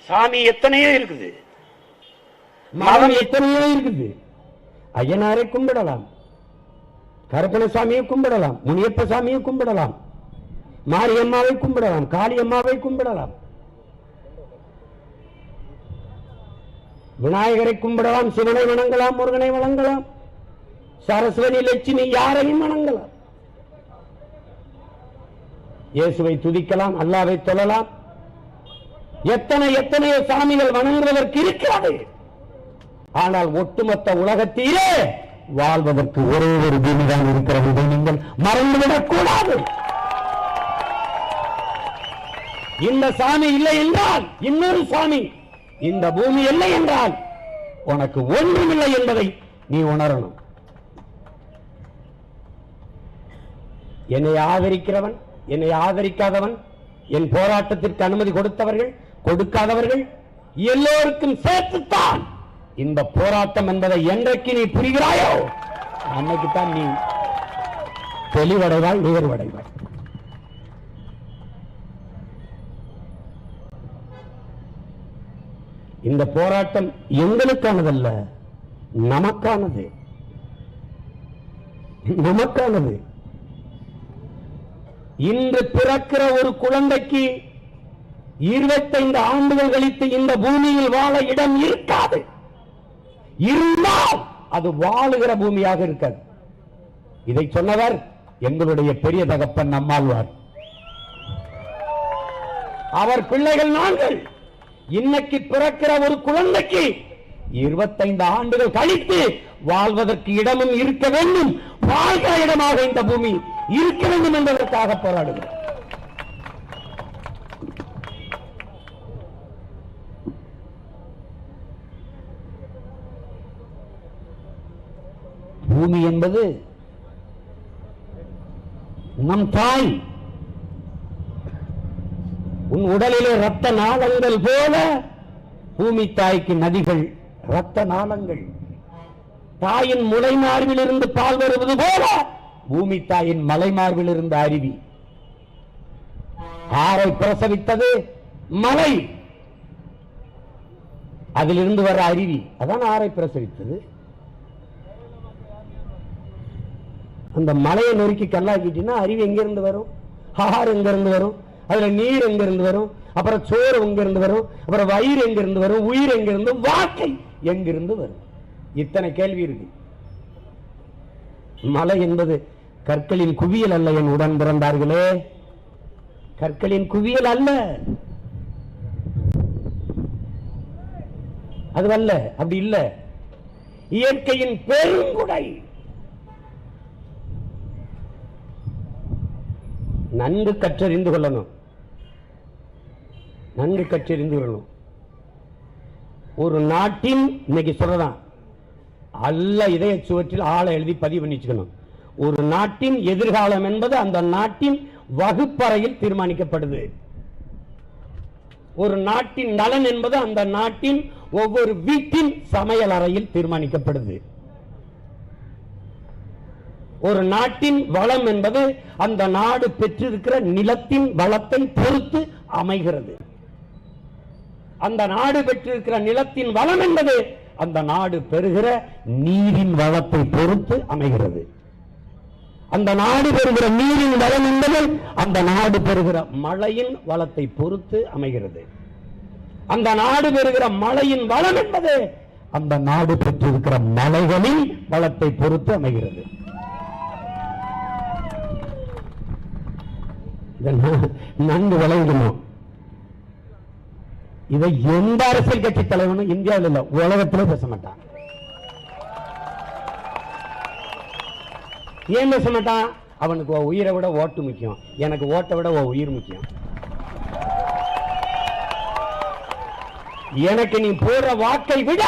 A: சாமி எத்தனையோ இருக்குது, மதம் எத்தனையோ இருக்குது. ஐயனாரை கும்பிடலாம், கருப்பண சாமியை கும்பிடலாம், முனியப்ப சாமியை கும்பிடலாம், மாரியம்மாவை கும்பிடலாம், காளியம்மாவை கும்பிடலாம், விநாயகரை கும்பிடலாம், சிவனை வணங்கலாம், முருகனை வணங்கலாம், சரஸ்வதி, லட்சுமி, யாரையும் வணங்கலாம், இயேசுவை துதிக்கலாம், அல்லாஹ்வை தொழலாம். எத்தனையோ சாமிகள் வணங்குவதற்கு இருக்கிறது. ஆனால் ஒட்டுமொத்த உலகத்திலே வாழ்வதற்கு ஒரே ஒரு பூமிதான் இருக்கிறது. இதை நீங்கள் மறந்துவிடக் கூடாது. இந்த சாமி இல்லை என்றால் இன்னொரு சாமி, இந்த பூமி இல்லை என்றால் உனக்கு ஒன்றுமில்லை என்பதை நீ உணரணும். என்னை ஆதரிக்கிறவன், என்னை ஆதரிக்காதவன், என் போராட்டத்திற்கு அனுமதி கொடுத்தவர்கள், கொடுக்காதவர்கள் எல்லோருக்கும் சேர்த்துத்தான் இந்த போராட்டம் என்பதை என்றைக்கு நீ புரிகிறாயோ அன்னைக்குத்தான் நீ தெளிவடைவாய், உயர்வடைவாய். இந்த போராட்டம் எங்களுக்கானதல்ல, நமக்கானது, நமக்கானது. இன்று பிறக்கிற ஒரு குழந்தைக்கு 25 ஆண்டுகள் கழித்து இந்த பூமியில் வாழ இடம் இருக்காது. இருந்தால் அது வாழுகிற பூமியாக இருக்காது. இதை சொன்னவர் எங்களுடைய பெரிய தகப்பன் நம்மாழ்வார். அவர் பிள்ளைகள் நாங்கள். இன்னைக்கு பிறக்கிற ஒரு குழந்தைக்கு 25 ஆண்டுகள் கழித்து வாழ்வதற்கு இடமும் இருக்க வேண்டும், வாழ்கிற இடமாக இந்த பூமி இருக்க வேண்டும் என்பதற்காக போராடுகிறோம். பூமி என்பது நம் தாய். உன் உடலிலே ரத்த நாளங்கள் போல பூமி தாய்க்கு நதிகள் ரத்த நாளங்கள். தாயின் முளை மார்பில் இருந்து பால் வருவது போல பூமி தாயின் மலை மார்பில் இருந்து அருவி. ஆரை பிரசவித்தது மலை, அதிலிருந்து வர அருவி, அதான் ஆரை பிரசவித்தது. அந்த மலையை நொறுக்கி கல்லாக்கிட்டீங்கன்னா அருவி எங்கிருந்து வரும்? ஆறு எங்கிருந்து வரும்? அதுல நீர் எங்கிருந்து வரும்? அப்புறம் சோறு எங்கிருந்து வரும்? அப்புறம் வயிறு எங்கிருந்து வரும்? உயிர் எங்கிருந்து, வாழ்க்கை எங்கிருந்து வரும்? இத்தனை கேள்வி இருக்கு. மலை என்பது கற்களின் குவியல் அல்ல என் உடன் பிறந்தார்களே, கற்களின் குவியல் அல்ல, அது அல்ல, அப்படி இல்ல. இயற்கையின் பெருங்குடை. நன்கு கற்றறிந்து கொள்ளணும், நன்கு கற்றறிந்து கொள்ளணும். ஒரு நாட்டின், இன்னைக்கு சொல்றதான் அல்ல, இதய சுவற்றில் ஆளை எழுதி பதிவு பண்ணி வச்சுக்கணும். ஒரு நாட்டின் எதிர்காலம் என்பது அந்த நாட்டின் வகுப்பறையில் தீர்மானிக்கப்படுது. ஒரு நாட்டின் நலன் என்பது அந்த நாட்டின் ஒவ்வொரு வீட்டின் சமையல் அறையில் தீர்மானிக்கப்படுது. ஒரு நாட்டின் வளம் என்பது அந்த நாடு பெற்றிருக்கிற நிலத்தின் வளத்தை பொறுத்து அமைகிறது. அந்த நாடு பெற்றிருக்கிற நிலத்தின் வளம் என்பது அந்த நாடு பெறுகிற நீரின் வளத்தை பொறுத்து அமைகிறது. அந்த நாடு பெறுகிற நீரின் வளம் என்பது அந்த நாடு பெறுகிற மழையின் வளத்தை பொறுத்து அமைகிறது. அந்த நாடு பெறுகிற மழையின் வளம் என்பது அந்த நாடு பெற்றிருக்கிற மலைகளின் வளத்தை பொறுத்து அமைகிறது. நன்கு விளைவிக்கணும். இதை எந்த அரசியல் கட்சி தலைவனும் இந்தியாவில் இல்ல, உலகத்திலே பேச மாட்டான். ஏன் பேச மாட்டான்? அவனுக்கு உயிரை விட ஓட்டு முக்கியம், எனக்கு ஓட்டை விட உயிர் முக்கியம். எனக்கு நீ போடுற வாக்கை விட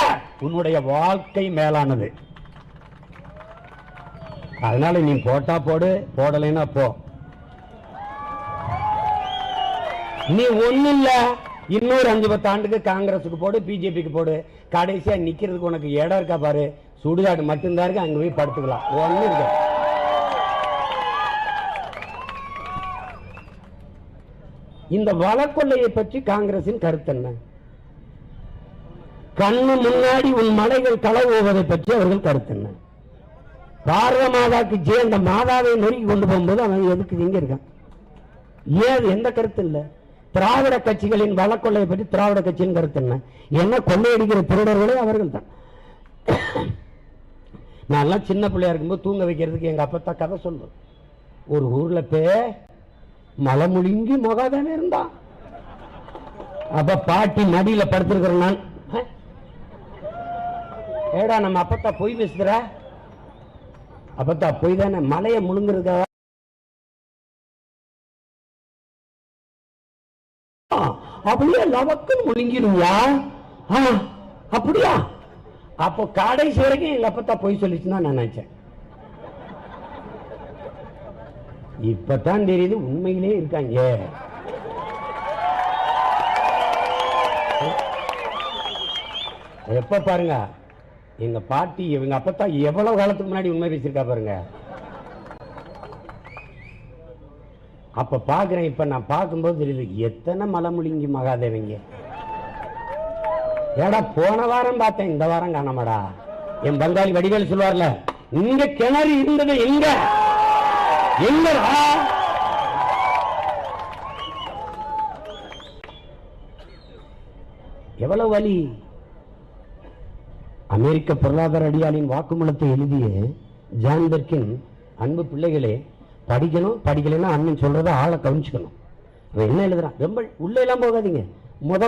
A: உன்னுடைய வாழ்க்கை மேலானது. அதனால நீ போட்டா போடு, போடலைன்னா போ. நீ ஒண்ணு இல்ல, இன்னொரு 5-10 ஆண்டுக்கு காங்கிரஸுக்கு போடு, பிஜேபிக்கு போடு, கடைசியா நிக்கிறதுக்கு உனக்கு இடம் இருக்கா பாரு, சுடுகாடு மட்டும்தான் இருக்கு, அங்க போய் படுத்துக்கலாம். ஒண்ணு இருக்கு. இந்த வளக்கொள்ளையை பற்றி காங்கிரசின் கருத்து என்ன? கண்ணு முன்னாடி உன் மலைகள் களவுவதை பற்றி அவர்கள் கருத்து என்ன? பாரத மாதாக்கு அந்த மாதாவை நெருங்கி கொண்டு போகும்போது அவன் எதுக்கு இங்க இருக்கான்? ஏன் எந்த கருத்து இல்ல? திராவிட கட்சிகளின் வளக்கொள்ளையை பற்றி திராவிட கட்சியின் கருத்து என்ன? என்ன கொள்ளையடிக்கிற திருடர்களே அவர்கள் தான். நான் சின்ன பிள்ளையா இருக்கும்போது தூங்க வைக்கிறதுக்கு எங்க அப்பா கதை சொல்லும். ஒரு ஊர்ல மலமுழுங்கி மகாதானே இருந்தான். அப்ப பாட்டி மடியில படுத்திருக்கிற நான், ஏடா நம்ம அப்பத்தா பொய் பேசுற? அப்பத்தா பொய் தானே, மலையை முழுங்குறதுக்காக அப்படியே லவக்குன்னு முழுங்கிடுவியா? அப்படியா? அப்போ கடைசி வரைக்கும் எங்க அப்பத்தா பொய் சொல்லிச்சுன்னா நான் நினைச்சேன். இப்பதான் தெரியுது உண்மையிலே இருக்காங்க. எப்ப பாருங்க எங்க பாட்டி எங்க அப்பத்தா எவ்வளவு காலத்துக்கு முன்னாடி உண்மை பேசியிருக்கா பாருங்க. அப்ப பாக்குறேன், இப்ப நான் பார்க்கும்போது தெரியுது எத்தனை மலமுழுங்கி மகாதேவங்க. ஏடா போன வாரம் பார்த்தேன், இந்த வாரம் காணாமடா. என் பங்காளி வடிவேல் சொல்வார்ல, இங்க கிணறு இருந்தது எங்க எங்கடா? எவ்வளவு வலி. அமெரிக்க பொருளாதார அடியாளின் வாக்குமூலத்தை எழுதிய ஜான் பெர்கின், அன்பு பிள்ளைகளே, படிக்கணும், படிக்கலைன்னா அண்ணன் சொல்றத ஆளை கவனிச்சுக்கணும். அவன் என்ன எழுதுறான்? ரொம்ப உள்ள எல்லாம் போகாதீங்க.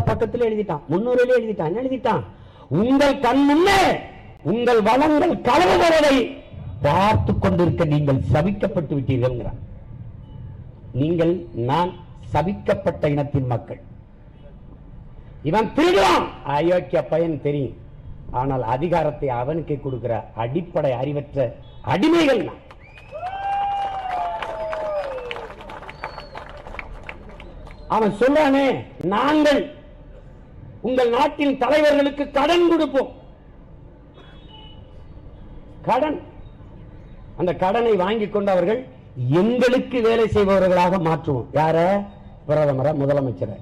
A: பக்கத்துல எழுதிட்டான், 300 எழுதிட்டான். என்ன எழுதிட்டான்? உங்கள் கண் முன்னே உங்கள் வளங்கள் களவு வருவதை பார்த்து கொண்டிருக்க நீங்கள் சபிக்கப்பட்டு விட்டீர்கள். நீங்கள், நான் சபிக்கப்பட்ட இனத்தின் மக்கள். இவன் திருடுவான், அயோக்கிய பையன் தெரியும். ஆனால் அதிகாரத்தை அவனுக்கு கொடுக்கிற அடிப்படை அறிவற்ற அடிமைகள் நான். அவன் சொல்றானே, நாங்கள் உங்கள் நாட்டின் தலைவர்களுக்கு கடன் கொடுப்போம். கடன். அந்த கடனை வாங்கி கொண்டு அவர்கள் எங்களுக்கு வேலை செய்பவர்களாக மாற்றுவோம். யார? பிரதமரை, முதலமைச்சரை.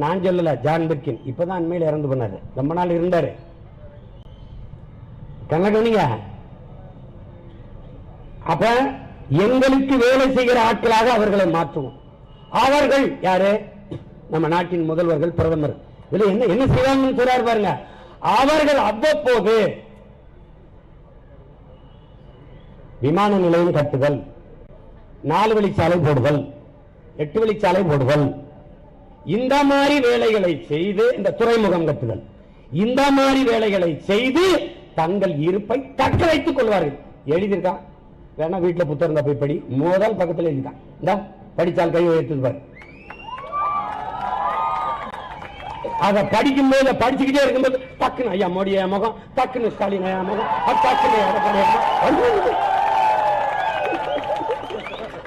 A: நான் சொல்லல, ஜான் பிர்கின் இப்பதான் அண்மையில் இறந்து போனாரு. ரொம்ப நாள் இருந்தாரு. கண்ணகனிங்க. அப்ப எங்களுக்கு வேலை செய்கிற ஆட்களாக அவர்களை மாற்றுவோம். அவர்கள் யாரு? நம்ம நாட்டின் முதல்வர்கள், பிரதமர். இதுல என்ன என்ன செய்வாங்கன்னு சொல்றாரு பாருங்க. அவர்கள் அவ்வப்போது விமான நிலையம் கட்டுதல், 4 வழிச்சாலை போடுதல், 8 வழிச்சாலை போடுதல், இந்த மாதிரி வேலைகளை செய்து, இந்த துறைமுகம் கட்டுதல், இந்த மாதிரி வேலைகளை செய்து தங்கள் இருப்பை தக்க வைத்துக் கொள்வார்கள். எழுதியிருக்கான், வேணா வீட்டுல புத்தகம் போய் படி. முதல் பக்கத்தில் எழுதிட்டான். இந்த படிச்சால் கை உயர்த்துவார். அதை படிக்கும் போது, படிச்சுக்கிட்டே இருக்கும்போது டக்குன்னு ஐயா மோடி முகம், டக்குன்னு ஸ்டாலின் ஐயா முகம், டக்குன்னு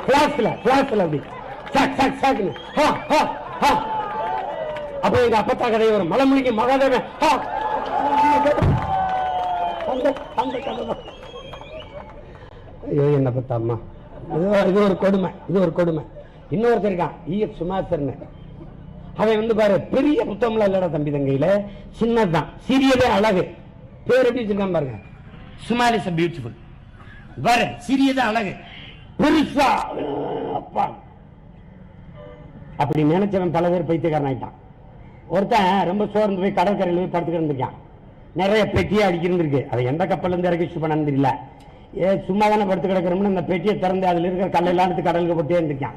A: கிளாஸ்ல அப்படி அப்ப எங்க அப்பத்தா கதை வரும். மலமுடிக்கு மகாதேவன் என்ன பத்தாம்மா, இது ஒரு கொடுமை, இது ஒரு கொடுமை. இன்னொருத்தர் இருக்கான், ஈஎஃப் சுமாசர்னு. அவன் பாரு, பெரிய புத்தகம்லாம் இல்லடா தம்பி தங்கையில, சின்னதான், சிறியதே அழகு. பேர் எப்படி வச்சிருக்கான் பாருங்க, ஸ்மால் இஸ் பியூட்டிஃபுல். பாரு, சிறியதே அழகு, பெருசா அப்பா. அப்படி நினைச்சவன் பல பேர் பைத்தியக்காரன் ஆயிட்டான். ஒருத்தன் ரொம்ப சோர்ந்து போய் கடற்கரையில் போய் படுத்துக்கிட்டு இருந்திருக்கான். நிறைய பெட்டியை அடிக்கிருக்கு. அதை எந்த கப்பல்ல இருந்து இறக்கி பண்ணு தெரியல. சும்மா தானே படுத்து கிடக்கிறோம்னு அந்த பெட்டியை திறந்து அதுல இருக்கிற கல்லெல்லாம் எடுத்து கடலுக்கு போட்டே இருந்திருக்கான்.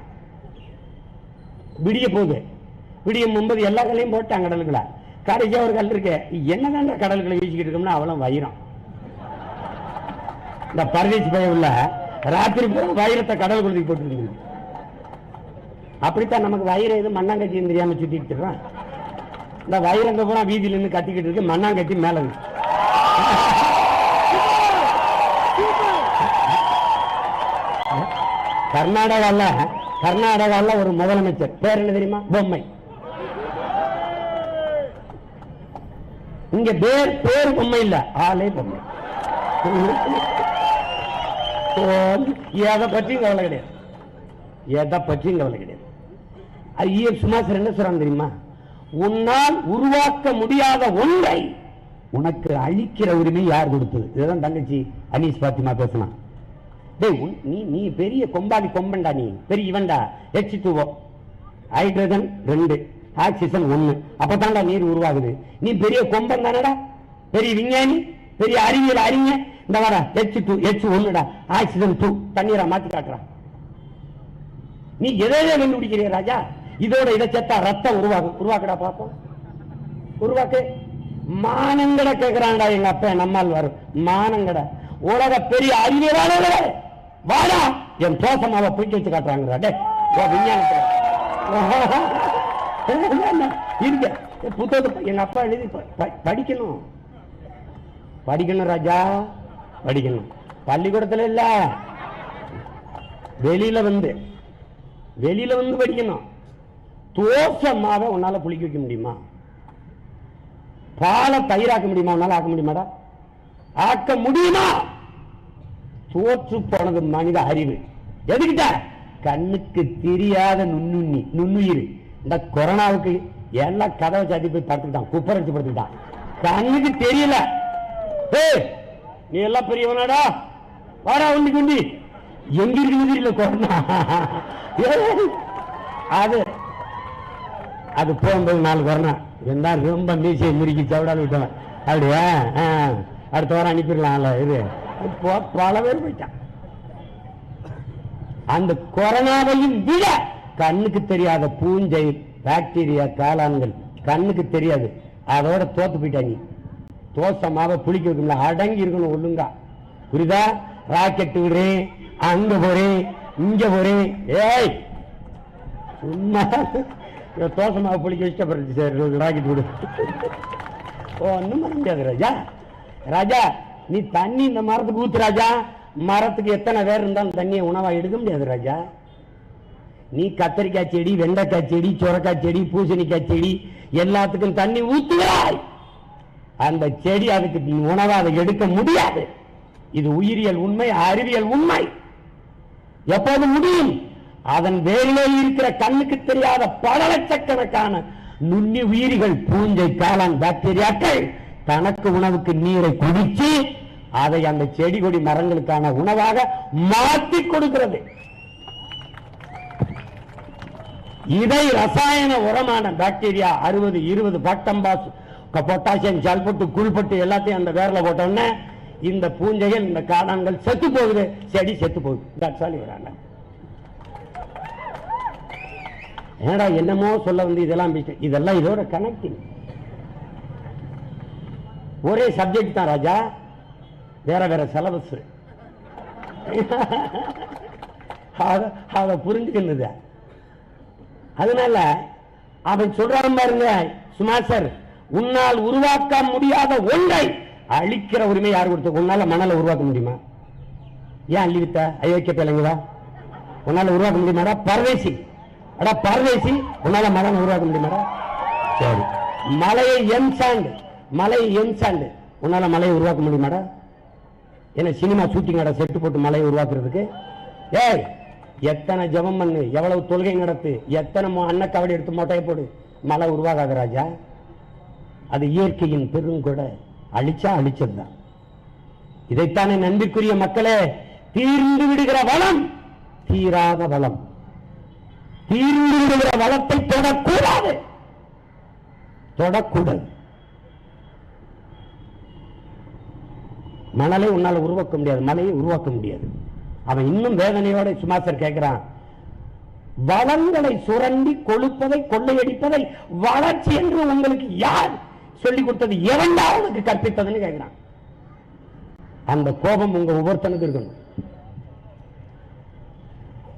A: விடிய போகுது. விடியும் முன்பது எல்லா கல்லையும் போட்டான் கடலுக்குள்ள. கடைசியா ஒரு கல் இருக்கு, என்னதான் கடலுக்குள்ள வீசிக்கிட்டு இருக்கோம்னா அவளும் வயிறம். இந்த பரதேசி பய உள்ள ராத்திரி வைரத்தை கடல் குழுதி போட்டு. அப்படித்தான் நமக்கு வைரம் எது மண்ணாங்கட்டின்னு தெரியாம சுத்திட்டு இருக்கான். இந்த வைரங்க பூரா வீதியில இருந்து கத்திக்கிட்டு இருக்கு, மண்ணாங்கட்டி மேல. கர்நாடகால ஒரு முதலமைச்சர் பேர் என்ன தெரியுமா? பொம்மை. இங்க பேர் பொம்மை இல்ல, ஆளே பொம்மை. எதை பற்றியும் கவலை கிடையாது, எதை பற்றியும் கவலை கிடையாது. சுமாசர் என்ன சொல்றாங்க தெரியுமா? உன்னால் உருவாக்க முடியாத ஒன்றை உனக்கு அழிக்கிற உரிமை யார் கொடுத்தது? இதுதான் தங்கச்சி அனீஸ் பாத்திமா பேசினான். நீ பெரிய கொம்பாதி கொம்பண்டா, நீ பெரிய இவன்டா. H2O ஹைட்ரஜன் 2, ஆக்சிஜன் 1, அப்பதான்டா நீர் உருவாகுது. நீ பெரிய கொம்பன் தானடா, பெரிய விஞ்ஞானி, பெரிய அறிவியல் அறிஞர். இந்த வர H1டா, ஆக்சிஜன் 2, தண்ணீரா மாத்தி காட்டுறான். நீ எதை கண்டுபிடிக்கிறிய ராஜா? இதோட இதை செத்தா ரத்தம் உருவாக்குடா பாப்போம், உருவாக்கு. மானங்கட கேட்கிறான்டா எங்க அப்ப. நம்மால் வரும் மானங்கட. உலக பெரிய அறிவியலாளர்களே வாடா, என் தோசமாவை பிடிக்க வச்சு காட்டுறாங்க. விஞ்ஞானத்துல புத்தகத்தை எங்க அப்பா எழுதி படிக்கணும் ராஜா, படிக்கணும். பள்ளிக்கூடத்துல இல்ல, வெளியில வந்து படிக்கணும். தோசமாவை உன்னால புளிக்க வைக்க முடியுமா? பாலை தயிராக்க முடியுமா? உன்னால ஆக்க முடியுமாடா? ஆக்க முடியுமா? தோற்று போனது மனித அறிவு. எதுக்கிட்ட? கண்ணுக்கு தெரியாத நுண்ணுயிர். இந்த கொரோனாவுக்கு எல்லாம் கதவை சாத்தி போய் படுத்துக்கிட்டான், குப்பரடிச்சு படுத்துக்கிட்டான். கண்ணுக்கு தெரியல. நீ எல்லாம் பெரியவனாடா, வாடா உண்டி குண்டி. எங்க இருக்குன்னு தெரியல கொரோனா. அது போகும்போது 4 கொரோனா இருந்தா ரொம்ப மீசையை முறுக்கி சவடால் விட்டவன். அப்படியா? அடுத்த வாரம் அனுப்பிடலாம்ல. இது பல பேர் போயிட்டான். அந்த கொரோனாவையும் விட கண்ணுக்கு தெரியாத பூஞ்சை, பாக்டீரியா, காளான்கள் கண்ணுக்கு தெரியாது. அதோட தோத்து போயிட்டா. நீ தோசமாவை புளிக்க வைக்கல, அடங்கி இருக்கணும் ஒழுங்கா. புரியுதா? ராக்கெட் விடுறேன், அங்க போறேன், இங்க போறேன். ஏய் சும்மா தோசமாவை புளிக்க வச்சுட்டு ராக்கெட் விடு. ஒன்னும் பண்ண முடியாது ராஜா. ராஜா நீ தண்ணி இந்த மரத்துக்கு ஊத்து ராஜா. மரத்துக்கு எத்தனை பேர் இருந்தாலும் தண்ணியை உணவா எடுக்க முடியாது ராஜா. நீ கத்தரிக்காய் செடி, வெண்டைக்காய் செடி, சுரக்காய் செடி, பூசணிக்காய் செடி எல்லாத்துக்கும் தண்ணி ஊத்துகிறாய். அந்த செடி அதுக்கு உணவை அதை எடுக்க முடியாது. இது உயிரியல் உண்மை, அறிவியல் உண்மை. எப்போது முடியும்? அதன் வேரிலே இருக்கிற கண்ணுக்கு தெரியாத பல லட்சக்கணக்கான நுண்ணி உயிரிகள், பூஞ்சை, காளான், பாக்டீரியாக்கள் தனக்கு உணவுக்கு நீரை குடிச்சு அதை அந்த செடி கொடி மரங்களுக்கான உணவாக மாற்றி கொடுக்கிறது. இதை ரசாயன உரமான பாக்டீரியா 60-20 பாக்டம்பாஸ், பொட்டாசியம், சல்பட்டு, குள்பட்டு எல்லாத்தையும் அந்த வேர்ல போட்டோன்னே இந்த பூஞ்சைகள், இந்த காளான்கள் செத்து போகுது, செடி செத்து போகுது. ஏடா என்னமோ சொல்ல வந்து இதெல்லாம் இதோட கனெக்டிங். ஒரே சப்ஜெக்ட் தான் ராஜா, வேற வேற சிலபஸ். அத புரிஞ்சுக்கிறது. அதனால அவன் சொல்றான் பாருங்க, சுமாசர், உன்னால் உருவாக்க முடியாத ஒன்றை அழிக்கிற உரிமை யார் கொடுத்த? உன்னால மணலை உருவாக்க முடியுமா? ஏன் அள்ளிவித்த அயோக்கிய பிள்ளைங்களா? உன்னால உருவாக்க முடியுமாடா? பரதேசி, அடா பரதேசி, உன்னால மணலை உருவாக்க முடியுமாடா? சரி, மலையை எம்சாண்டு உன்னால மலையை உருவாக்க முடியுமாடா? என்ன சினிமா ஷூட்டிங் செட்டு போட்டு மலையை உருவாக்குறதுக்கு? ஏய், எத்தனை ஜபம் பண்ணு, எவ்வளவு தொழுகை நடத்து, எத்தனை அன்னக்கவடி எடுத்து மொட்டையை போடு, மழை உருவாகாத ராஜா. அது இயற்கையின் பெருங்கொடை. அழிச்சா அழிச்சதுதான். இதைத்தானே நன்றிக்குரிய மக்களே, தீர்ந்து விடுகிற வளம் தீராத வளம். தீர்ந்து விடுகிற வளத்தை தொடக்கூடாது. மணலை உன்னால உருவாக்க முடியாது, மலையை உருவாக்க முடியாது. அவன் இன்னும் வேதனையோட சுமாசர் கேட்கிறான், வளங்களை சுரண்டி கொழுப்பதை, கொள்ளையடிப்பதை வளர்ச்சி என்று உங்களுக்கு யார் சொல்லிக் கொடுத்தது? எவன்டாவதுக்கு கற்பித்ததுன்னு கேட்கிறான். அந்த கோபம் உங்க ஒவ்வொருத்தனுக்கு இருக்கணும்.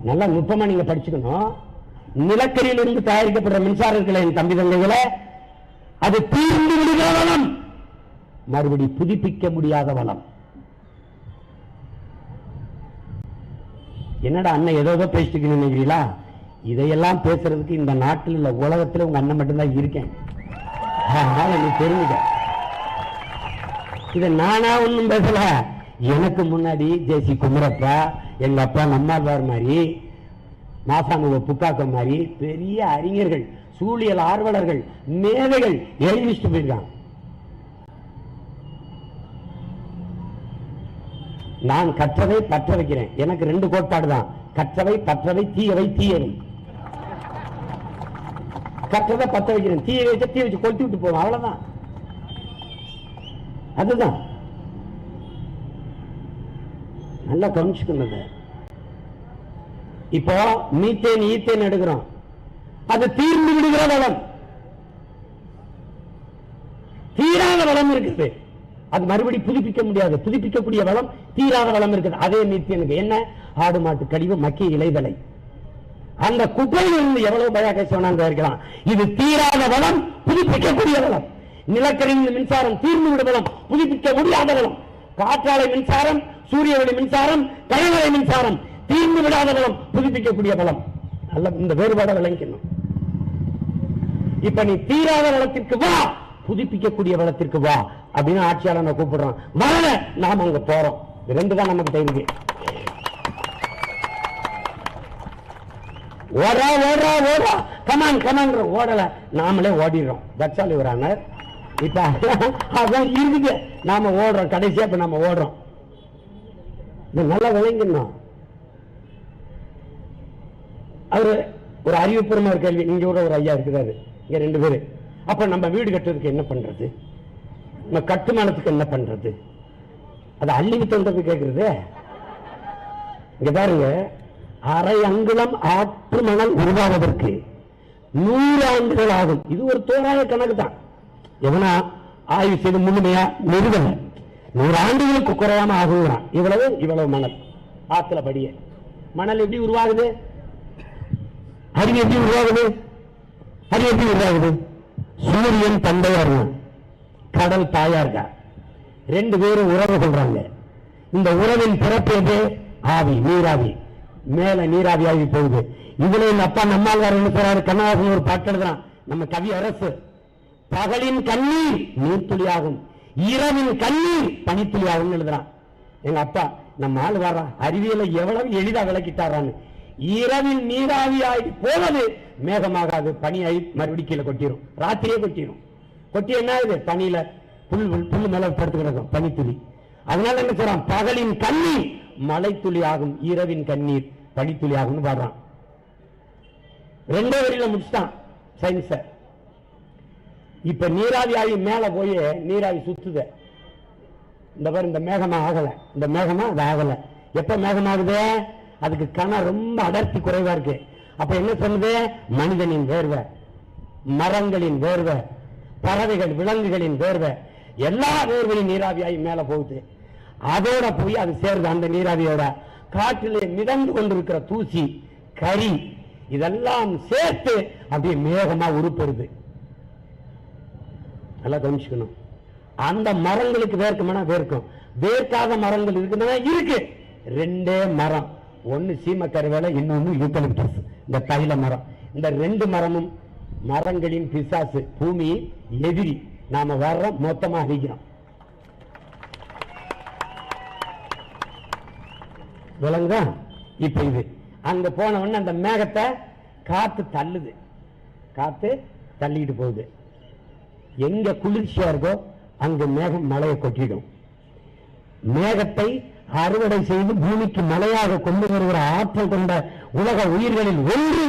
A: நல்லா நுட்பமா நீங்க படிச்சுக்கணும். நிலக்கரியிலிருந்து தயாரிக்கப்படுற மின்சாரங்களை, என் தம்பி தங்கைகளை, அது தீர்ந்து விடுகிற வளம், மறுபடி புதுப்பிக்க முடியாத வளம். என்னடா அண்ணன் ஏதோ பேசிட்டு நினைக்கிறீங்களா? இதையெல்லாம் பேசுறதுக்கு இந்த நாட்டில் இல்ல, உலகத்தில் உங்க அண்ணன் மட்டும்தான் இருக்கேன். அதனால நீ தெரிஞ்சுக்க. இதை நானா ஒன்னும் பேசல. எனக்கு முன்னாடி ஜேசி குமரப்பா, எங்க அப்பா நம்மாழ்வார் மாதிரி, மாசானுவ புக்காக்க மாதிரி பெரிய அறிஞர்கள், சூழியல் ஆர்வலர்கள், மேதைகள் எழுதிட்டு போயிருக்காங்க. நான் கற்றவை பற்ற வைக்கிறேன். எனக்கு 2 கோட்பாடு தான், கற்றவை பற்றவை, தீயவை தீயவை. கற்றதை பற்ற வைக்கிறேன், தீய வச்ச தீ வச்சு கொளுத்தி விட்டு போவோம், அவ்வளவுதான். அதுதான் நல்லா கவனிச்சுக்கணும். இப்போ மீத்தேன், ஈத்தேன் எடுக்கிறோம், அது தீர்ந்து விடுகிற வளம். தீராத வளம் இருக்குது, அது மறுபடி புதுப்பிக்க முடியாது. புதுப்பிக்கக்கூடிய வளம், தீராத வளம் இருக்குது. அதே மீத்தேனுக்கு என்ன? ஆடு மாட்டு கழிவு, மக்கிய இலைதலை, அந்த குப்பையில் இருந்து எவ்வளவு பயாகேஸ் வேணாங்க இருக்கலாம். இது தீராத வளம், புதுப்பிக்கக்கூடிய வளம். நிலக்கரியின் மின்சாரம் தீர்ந்து விடும் வளம், புதுப்பிக்க முடியாத வளம். காற்றாலை மின்சாரம், சூரிய ஒளி மின்சாரம், கடற்கரை மின்சாரம் தீர்ந்து விடாத வளம், புதுப்பிக்கக்கூடிய வளம். நல்ல இந்த வேறுபாடு விளங்கிக்கணும். இப்ப நீ தீராத வளத்திற்கு வா, புதுப்பிக்கக்கூடிய வளத்திற்கு வா அப்படின்னு ஆட்சியாளர் கூப்பிடுறான். வாழ நாம அங்க போறோம். 2 தான் நமக்கு தெரியுது. ஓடா ஓடா ஓடா, கமான் கமான் ஓடல, நாமளே ஓடிடுறோம். தட்சாலி வராங்க. இப்ப அதான் இருக்குது, நாம ஓடுறோம். கடைசியா இப்ப நாம ஓடுறோம். இது நல்லா விளங்கணும். அவரு ஒரு அறிவுபூர்வமா ஒரு கேள்வி. இங்க ஒரு ஐயா இருக்கிறாரு, இங்க 2 பேரு. அப்ப நம்ம வீடு கட்டுறதுக்கு என்ன பண்றது, நம்ம கட்டுமானத்துக்கு என்ன பண்றது, அது அள்ளி வித்தோன்றது கேட்கறது. இங்க பாருங்க, அரை அங்குலம் ஆற்று மணல் உருவாவதற்கு 100 ஆண்டுகள் ஆகும். இது ஒரு தோராய கணக்கு தான். எவனா ஆய்வு செய்து முழுமையா நிறுவன 100 ஆண்டுகளுக்கு குறையாம ஆகுங்கிறான். இவ்வளவு மணல் ஆத்துல படிய மணல் எப்படி உருவாகுது? அறிவு எப்படி உருவாகுது? சூரியன் தந்தையார், கடல் தாயார்கா, 2 பேரும் உறவு கொள்றாங்க. இந்த உறவின் பிறப்பு எது? ஆவி, நீராவி. மேல நீராவி ஆகி போகுது. இதுல எங்க அப்பா நம்மாழ்வார் என்ன சொல்றாரு? கண்ணதாசன் ஒரு பாட்டு எழுதுறான், நம்ம கவி அரசு. பகலின் கண்ணீர் நீர்த்துளியாகும்,
F: இரவின் கண்ணீர் பனித்துளியாகும் எழுதுறான். எங்க அப்பா நம்ம ஆள் வர்றா அறிவியலை எவ்வளவு எளிதா விளக்கிட்டாரான்னு. இரவில் நீராவியாகி போவது மேகமாகாது, பனியாகி மறுபடி கீழே கொட்டிடும், ராத்திரியே கொட்டிடும். கொட்டி என்ன ஆகுது, பனியில புல்லு மேல படுத்து கிடக்கும் பனித்துளி. அதனால என்ன சொல்றான், பகலின் கண்ணீர் மழை துளி ஆகும், இரவின் கண்ணீர் பனித்துளி ஆகும் பாடுறான். ரெண்டே வரியில முடிச்சுட்டான் சயின்ஸ. இப்ப நீராவி ஆகி மேல போய் நீராவி சுத்துது. இந்த பாரு, இந்த மேகமா ஆகல, இந்த மேகமா அது ஆகல. எப்ப மேகமாகுது, அதுக்கு கணம் ரொம்ப அடர்த்தி குறைவா இருக்கு. அப்ப என்ன சொல்லுது, மனிதனின் வேர்வை, மரங்களின் வேர்வை, பறவைகள் விலங்குகளின் வேர்வை, எல்லா வேர்வையும் நீராவியாகி மேல போகுது. அதோட போய் அது சேருது. அந்த நீராவியோட காற்றிலே மிதந்து கொண்டிருக்கிற தூசி, கரி, இதெல்லாம் சேர்த்து அப்படியே மேகமா உருப்பெறுது. நல்லா கவனிச்சுக்கணும். அந்த மரங்களுக்கு வேர்க்குமானா வேர்க்கும், வேர்க்காத மரங்கள் இருக்குன்னா இருக்கு. ரெண்டே மரம், ஒன்னு சீமக்கருவேலை, இன்னொன்னு யூக்கலிப்டஸ், இந்த தைல மரம். இந்த ரெண்டு மரமும் மரங்களின் பிசாசு, பூமி எதிரி. நாம வர்ற மொத்தமா அழிக்கிறோம். விளங்குதா? இப்ப இது அங்க போன உடனே அந்த மேகத்தை காத்து தள்ளுது, காத்து தள்ளிட்டு போகுது. எங்க குளிர்ச்சியா இருக்கோ அங்க மேகம் மழையை கொட்டிடும். மேகத்தை அறுவடை செய்து பூமிக்கு மழையாக கொண்டு வருகிற ஆற்றல் கொண்ட உலக உயிர்களில் ஒன்று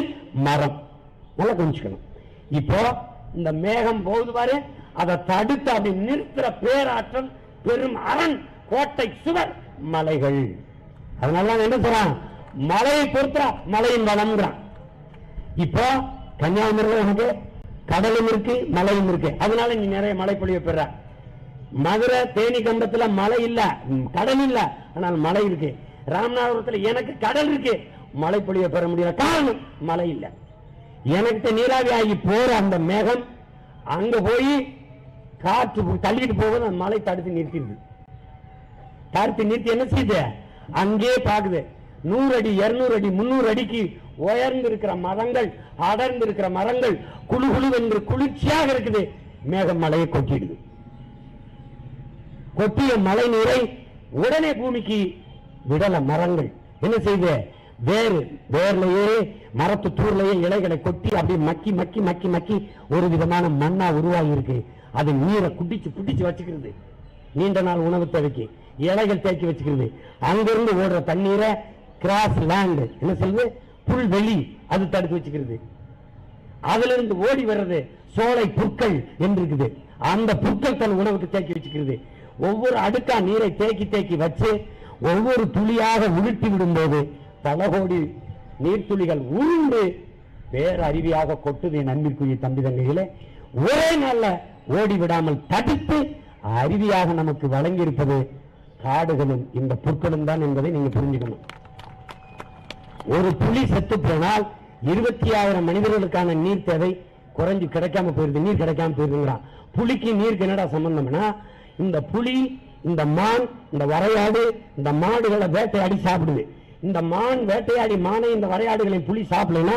F: மரம். நல்லா புரிஞ்சுக்கணும். இப்போ இந்த மேகம் போகுது பாரு, அதை தடுத்து அப்படி நிறுத்துற பேராற்றல், பெரும் அரண், கோட்டை சுவர் மலைகள். அதனால என்ன சொல்றான், மலையை பொறுத்தா மலையின் வளம்ங்கிறான். இப்போ கன்னியாகுமரியில் எனக்கு கடலும் இருக்கு, மலையும் இருக்கு. அதனால நீ நிறைய மழை பொழிய பெற. மதுரை தேனி கம்பத்துல மழை இல்ல, கடல் இல்ல, ஆனால் மழை இருக்கு. ராமநாதபுரத்தில் எனக்கு கடல் இருக்கு, மழை பொழிய பெற முடியல. காரணம் மழை இல்ல. எனக்கு நீராவி ஆகி போற அந்த மேகம் அங்க போய் காற்று தள்ளிட்டு போகுது, அந்த மழை தடுத்து நிறுத்திடுது. தடுத்து நிறுத்தி என்ன செய்யுது, அங்கே பாக்குது 100 அடி 200 அடி 300 அடிக்கு உயர்ந்து இருக்கிற மரங்கள், அடர்ந்து இருக்கிற மரங்கள் குழு குழு என்று குளிர்ச்சியாக இருக்குது. மேகம் மழையை கொட்டிடுது. கொட்டிய மழை நீரை உடனே பூமிக்கு விடல. மரங்கள் என்ன செய்யுது, வேர்லயே மரத்து தூர்லயே இலைகளை கொட்டி அப்படி மக்கி மக்கி மக்கி மக்கி ஒரு விதமான மண்ணா உருவாகி இருக்கு. அது நீரை குடிச்சு புடிச்சு வச்சுக்கிறது. நீண்ட நாள் உணவு தேவைக்கு இலைகள் தேக்கி வச்சுக்கிறது. அங்கிருந்து ஓடுற தண்ணீரை கிராஸ் லேண்ட் என்ன செய்யுது, புல்வெளி, அது தடுத்து வச்சுக்கிறது. அதுல இருந்து ஓடி வர்றது சோலை புற்கள் என்று இருக்குது. அந்த புற்கள் தன் உணவுக்கு தேக்கி வச்சுக்கிறது. ஒவ்வொரு அடுக்கா நீரை தேக்கி தேக்கி வச்சு ஒவ்வொரு துளியாக உருட்டி விடும்போது பல கோடி நீர்த்துளிகள் உருண்டு பேரருவியாக கொட்டுது. நன்மைக்குரிய தம்பி தங்கைகளே, ஒரே நாள்ல ஓடி விடாமல் தடுத்து அருவியாக நமக்கு வழங்கி இருப்பது காடுகளும் இந்த புற்களும் தான் என்பதை நீங்க புரிஞ்சுக்கணும். ஒரு புலி செத்து போனால் 26,000 மனிதர்களுக்கான நீர் தேவை குறைஞ்சு கிடைக்காம போயிருது, நீர் கிடைக்காம போயிருதுங்கிறான். புலிக்கு நீருக்கு என்னடா சம்பந்தம்னா, இந்த புலி, இந்த மான், இந்த வரையாடு, இந்த மாடுகளை வேட்டையாடி சாப்பிடுது. இந்த மான் வேட்டையாடி மானை, இந்த வரையாடுகளை புலி சாப்பிடலன்னா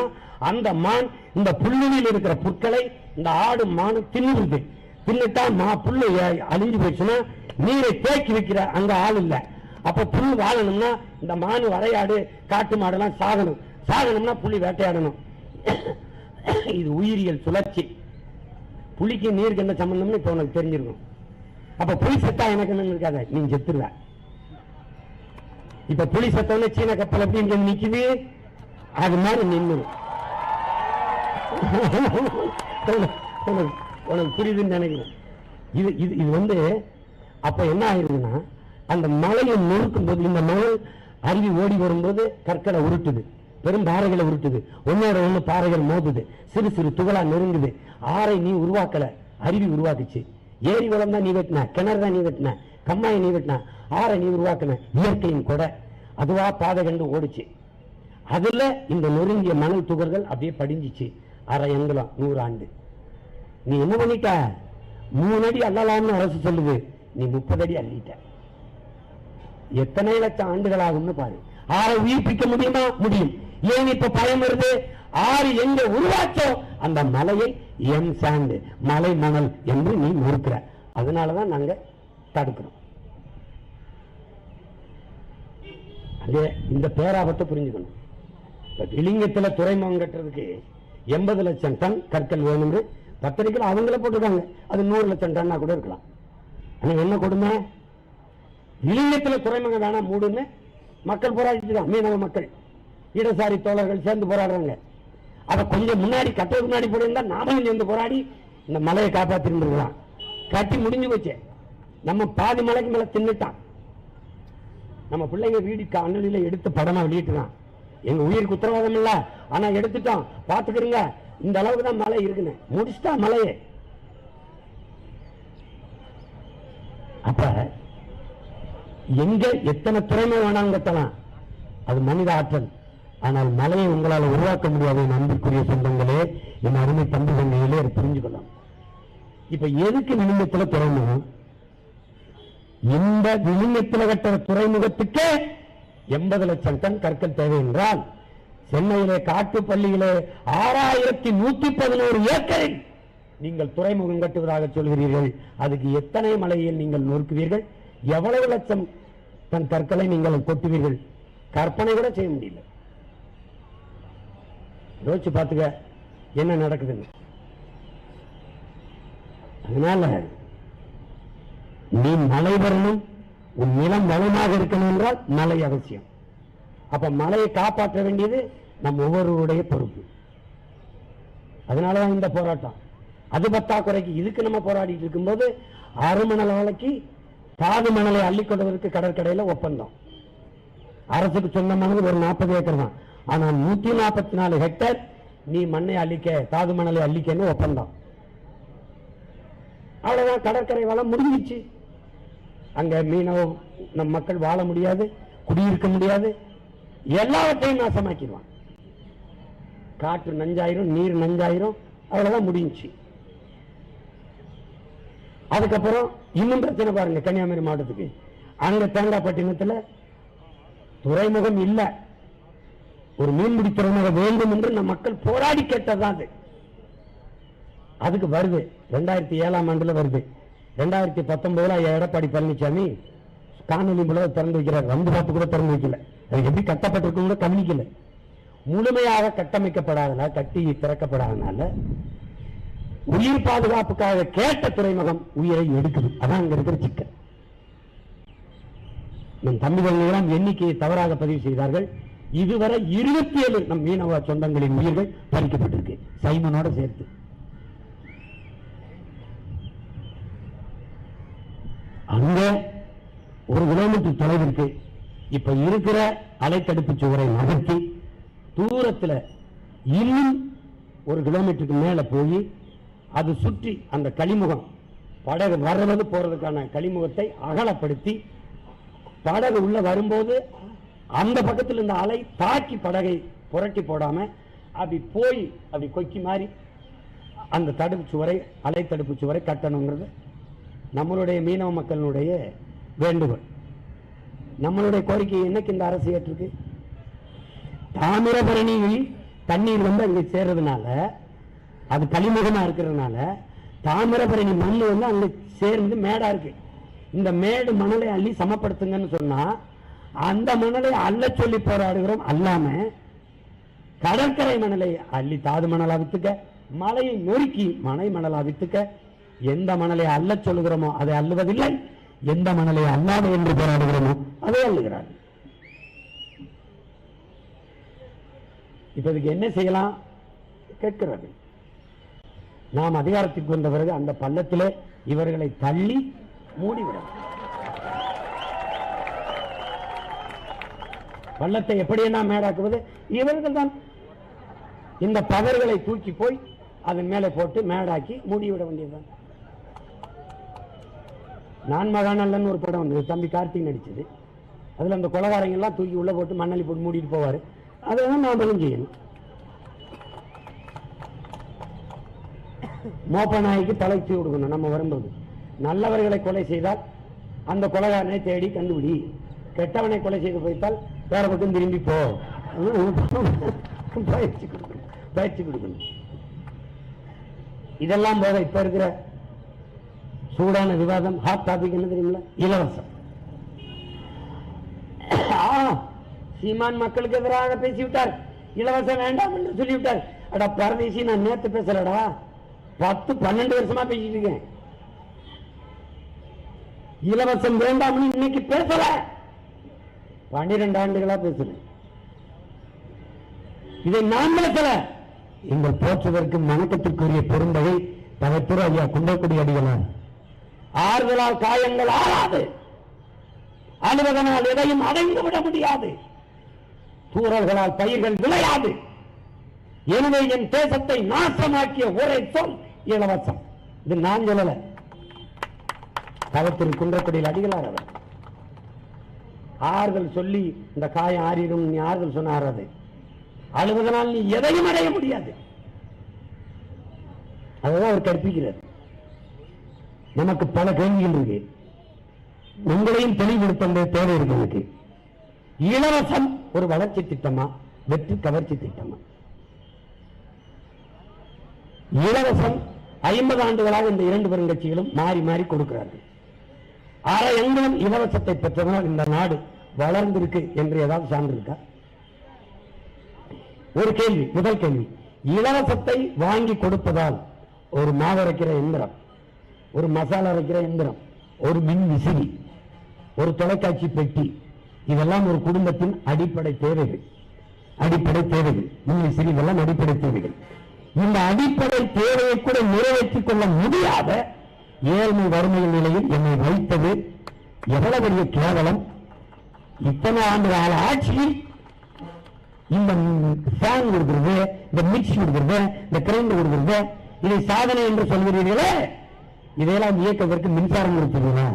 F: அந்த மான் இந்த புல்லில் இருக்கிற புற்களை இந்த ஆடு மானு தின்னுது. தின்னுட்டா புல்லு அழிஞ்சு போயிடுச்சுன்னா நீரை தேக்கி வைக்கிற அங்க ஆள் இல்ல. அப்ப புல் வாழணும்னா இந்த மானு வரையாடு காட்டு மாடெல்லாம் சாகணும். சாகணும்னா புலி வேட்டையாடணும். இது உயிரியல் சுழற்சி. புலிக்கு நீருக்கு என்ன சம்பந்தம்னு இப்ப உனக்கு தெரிஞ்சிருக்கும். அப்ப புலி செத்தா எனக்கு என்ன இருக்காத, நீ செத்துருவ. இப்ப புலி செத்தவன சீன கப்பல் எப்படி இங்க நிக்குது, அது மாதிரி நின்று உனக்கு புரியுதுன்னு நினைக்கிறேன். இது இது இது வந்து அப்ப என்ன ஆயிருதுன்னா, அந்த மலையை நொறுக்கும் போது, இந்த மலை அருவி ஓடி வரும்போது கற்களை உருட்டுது, பெரும் பாறைகளை உருட்டுது, ஒன்னோட ஒண்ணு பாறைகள் மோதுது, சிறு சிறு துகளா நெருங்குது. ஆறை நீ உருவாக்கல, அருவி உருவாக்குச்சு. ஏரி குளம் தான் நீ வெட்டின, கிணறு தான் நீ வெட்டின, கம்மாயை நீ வெட்டின, ஆறை நீ உருவாக்கின. இயற்கையின் கொடை அதுவா பாதை கண்டு ஓடிச்சு. அதுல இந்த நொறுங்கிய மணல் துகள்கள் அப்படியே படிஞ்சிச்சு. அரை எங்கலம் 100 ஆண்டு. நீ என்ன பண்ணிட்ட, 3 அடி அள்ளலாம்னு அரசு சொல்லுது, நீ 30 அடி அள்ளிட்ட. எத்தனை லட்சம் ஆண்டுகள் ஆகும்னு பாரு. ஆறை உயிர்ப்பிக்க முடியுமா? முடியும். ஏன் இப்ப பயம் வருது, ஆறு எங்க உருவாச்சோ அந்த மலையை எம் சாண்ட், மலை மணல் என்று நீ மறுக்கிற. அதனாலதான் நாங்க தடுக்கிறோம். அதே இந்த பேராபத்தை புரிஞ்சுக்கணும். விளிங்கத்துல துறைமுகம் கட்டுறதுக்கு 80 லட்சம் டன் கற்கள் வேணும்னு பத்திரிகையில் அவங்கள போட்டுருக்காங்க. அது 100 லட்சம் டன்னா கூட இருக்கலாம். ஆனா என்ன கொடுமை, விளிங்கத்துல துறைமுகம் வேணாம் மூடுன்னு மக்கள் போராடிட்டு தான், மீனவ மக்கள் இடசாரி தோழர்கள் சேர்ந்து போராடுறாங்க. அதை கொஞ்சம் முன்னாடி கட்டுறதுக்கு முன்னாடி போயிருந்தா நாமளும் சேர்ந்து போராடி இந்த மலையை காப்பாற்றிருந்துருக்கலாம். கட்டி முடிஞ்சு போச்சு. நம்ம பாதி மலைக்கு மேல தின்னுட்டான். நம்ம பிள்ளைங்க வீடு அண்ணலில எடுத்து படமா வெளியிட்டுறான். எங்க உயிருக்கு உத்தரவாதம் இல்ல, ஆனா எடுத்துட்டோம் பாத்துக்கிறீங்க, இந்த அளவுக்கு தான் மலை இருக்குன்னு முடிச்சுட்டா மலையே. அப்ப எங்க எத்தனை துறைமுகம் வேணாலும் கட்டலாம், அது மனித ஆற்றல். ஆனால் மலையை உங்களால் உருவாக்க முடியாது. நம்பிக்குரிய சொந்தங்களே, என் அருமை தம்பிகளே புரிஞ்சுக்கலாம். இப்ப எதுக்கு விளிம்பத்துல துறைமுகம்? இந்த விளிம்பத்தில் கட்டுற துறைமுகத்துக்கே 80 லட்சம் டன் கற்கள் தேவை என்றால், சென்னையிலே காட்டுப்பள்ளியிலே 6111 ஏக்கரில் நீங்கள் துறைமுகம் கட்டுவதாக சொல்கிறீர்கள். அதுக்கு எத்தனை மலையில் நீங்கள் நொறுக்குவீர்கள்? எவ்வளவு லட்சம் டன் கற்களை நீங்கள் கொட்டுவீர்கள்? கற்பனை கூட செய்ய முடியல. யோசிச்சு பார்த்துக்க என்ன நடக்குதுன்னு. அதனால நீ மழை வரணும், உன் நிலம் வளமாக இருக்கணும் என்றால் மழை அவசியம். அப்ப மழையை காப்பாற்ற வேண்டியது நம் ஒவ்வொருவருடைய பொறுப்பு. அதனாலதான் இந்த போராட்டம். அது பத்தாக்குறைக்கு இதுக்கு நம்ம போராடிட்டு இருக்கும்போது அருமணல் ஆலைக்கு தாது மணலை அள்ளிக்கொள்வதற்கு கடற்கரையில் ஒப்பந்தம். அரசுக்கு சொந்தமானது ஒரு 40 ஏக்கர் தான். ஆனா 144 ஹெக்டேர் நீ மண்ணை அள்ளிக்க, தாது மணலை அள்ளிக்கன்னு ஒப்பந்தம். அவ்வளவுதான், கடற்கரை வளம் முடிஞ்சிச்சு. அங்க மீனவ நம் மக்கள் வாழ முடியாது, குடியிருக்க முடியாது, எல்லாவற்றையும் நாசமாக்கிடுவான். காற்று நஞ்சாயிரும், நீர் நஞ்சாயிரும், அவ்வளவுதான் முடிஞ்சிச்சு. அதுக்கப்புறம் இன்னும் பிரச்சனை பாருங்க. கன்னியாகுமரி மாவட்டத்துக்கு அங்க தேங்காய்பட்டினத்துல துறைமுகம் இல்ல, ஒரு மீன்பிடி துறைமுகம் வேண்டும் என்று நம் மக்கள் போராடி கேட்டதான் அது. அதுக்கு வருது 2007ஆம் ஆண்டுல வருது. 2019 எடப்பாடி பழனிசாமி காணொலி மூலம் திறந்து வைக்கிறார். வந்து பார்த்து கூட திறந்து வைக்கல. அது எப்படி கட்டப்பட்டிருக்கும் கூட கவனிக்கல. முழுமையாக கட்டமைக்கப்படாதனால, கட்டி திறக்கப்படாதனால உயிர் பாதுகாப்புக்காக கேட்ட துறைமுகம் உயிரை எடுக்குது. அதான் அங்க இருக்கிற சிக்கல். நம் தம்பிகள் எண்ணிக்கையை தவறாக பதிவு செய்தார்கள். இதுவரை 27 நம் மீனவ சொந்தங்களின் உயிர்கள் பறிக்கப்பட்டிருக்கு, சைமனோட சேர்த்து. அங்க 1 கிலோமீட்டர் தொலைவிற்கு இப்ப இருக்கிற அலைத்தடுப்பு சுவரை நகர்த்தி தூரத்தில் இன்னும் 1 கிலோமீட்டருக்கு மேல போய் அது சுற்றி அந்த கழிமுகம் படகு வர்றது போறதுக்கான கழிமுகத்தை அகலப்படுத்தி படகு உள்ள வரும்போது அந்த பக்கத்தில் இந்த அலை தாக்கி படகை புரட்டி போடாம அப்படி போய் அப்படி கொக்கி மாறி அந்த தடுப்பு சுவரை, அலை தடுப்பு சுவரை கட்டணுங்கிறது நம்மளுடைய மீனவ மக்களுடைய வேண்டுகோள். நம்மளுடைய கோரிக்கை என்னைக்கு இந்த அரசு ஏற்றிருக்கு? தாமிரபரணியில் தண்ணீர் வந்து அங்க சேர்றதுனால, அது கழிமுகமா இருக்கிறதுனால தாமிரபரணி மண் வந்து அங்க சேர்ந்து மேடா இருக்கு. இந்த மேடு மணலை அள்ளி சமப்படுத்துங்கன்னு சொன்னா அந்த மணலை அள்ள சொல்லி போராடுகிறோம். அல்லாம கடற்கரை மணலை அள்ளி தாது மணலா வித்துக்க, மலையை நொறுக்கி மனை மணலா வித்துக்க, எந்த மணலை அள்ள சொல்லுகிறோமோ அதை அள்ளுவதில்லை, எந்த மணலை அல்லாத என்று போராடுகிறோமோ அதை அள்ளுகிறார். இப்ப இதுக்கு என்ன செய்யலாம் கேட்கிறது. நாம் அதிகாரத்துக்கு வந்த பிறகு அந்த பள்ளத்திலே இவர்களை தள்ளி மூடிவிடும். பள்ளத்தை எப்படி என்ன மேடாக்குவது? இவர்கள் தான் இந்த பவர்களை தூக்கி போய் அதன் மேலே போட்டு மேடாக்கி மூடிவிட வேண்டியதுதான். நான் மகாநல்லன் ஒரு படம் வந்து தம்பி கார்த்திக் நடிச்சது. அதுல அந்த கொலகாரங்க எல்லாம் தூக்கி உள்ள போட்டு மண்ணலி போட்டு மூடிட்டு போவாரு. அதான் நாமளும் செய்யணும். மோப்ப நாய்க்கு தலைச்சு கொடுக்கணும். நம்ம வரும்போது நல்லவர்களை கொலை செய்தால் அந்த கொலைகாரனை தேடி கண்டுபிடி, கெட்டவனை கொலை செய்து போய்த்தால் வேற பக்கம் திரும்பி போ. பயிற்சி கொடுக்கணும். இதெல்லாம் போக இப்ப இருக்கிற சூடான விவாதம், ஹாட் டாபிக் என்ன தெரியுமில்ல? இலவசம். சீமான் மக்களுக்கு எதிராக பேசிவிட்டார், இலவசம் வேண்டாம் என்று சொல்லிவிட்டார். அடா பரதேசி, நான் நேத்து பேசலடா, 10-12 வருஷமா பேசிட்டு இருக்கேன். இலவசம் வேண்டாம் இன்னைக்கு பேசல, 12 ஆண்டுகளா பேசுறேன். இதை நான் பேசல. எங்கள் போற்றுவதற்கு வணக்கத்திற்குரிய பெருந்தகை தவத்துற ஐயா குண்டக்குடி அடிகளார், ஆறுதலால் காயங்கள் ஆறாது, அலுவலனால் எதையும் அடைந்து விட முடியாது, தூரல்களால் பயிர்கள் விளையாது, எனவே என் தேசத்தை நாசமாக்கிய ஒரே சொல் இலவசம். இது நான் சொல்லல, தவத்திற்கு குன்றக்குடியில் அடிகளார் அவர். ஆறுதல் சொல்லி இந்த காயம் ஆறிடும், நீ ஆறுதல் சொன்ன ஆறாது, அழுவதனால் நீ எதையும் அடைய முடியாது. அதுதான் அவர் கற்பிக்கிறார். நமக்கு பல கேள்விகள் இருக்கு, உங்களையும் தெளிவுபடுத்த தேவை இருக்கு. எனக்கு இலவசம் ஒரு வளர்ச்சி திட்டமா, வெற்றி கவர்ச்சி திட்டமா? இலவசம் 50 ஆண்டுகளாக இந்த 2 பெருங்கட்சிகளும் மாறி மாறி கொடுக்கிறார்கள். ஆனா எங்களும் இலவசத்தை பெற்றதனால் இந்த நாடு வளர்ந்திருக்கு என்று ஏதாவது சான்று இருக்கா? ஒரு கேள்வி, முதல் கேள்வி, இலவசத்தை வாங்கி கொடுப்பதால் ஒரு மாவு அரைக்கிற எந்திரம், ஒரு மசாலா அரைக்கிற எந்திரம், ஒரு மின் விசிறி, ஒரு தொலைக்காட்சி பெட்டி, இதெல்லாம் ஒரு குடும்பத்தின் அடிப்படை தேவைகள். அடிப்படை தேவைகள், மின் விசிறி, இதெல்லாம் அடிப்படை தேவைகள். இந்த அடிப்படை தேவையை கூட நிறைவேற்றிக் கொள்ள முடியாத ஏழ்மை வறுமையின் நிலையில் என்னை வைத்தது எவ்வளவு பெரிய கேவலம்! இத்தனை ஆண்டு கால ஆட்சியில் இந்த ஃபேன் கொடுக்கிறது, இந்த மிக்சி கொடுக்கிறது, இந்த கிரைண்டர் கொடுக்கிறது, இதை சாதனை என்று சொல்கிறீர்களே, இதையெல்லாம் இயக்கத்திற்கு மின்சாரம் கொடுத்தீங்களா?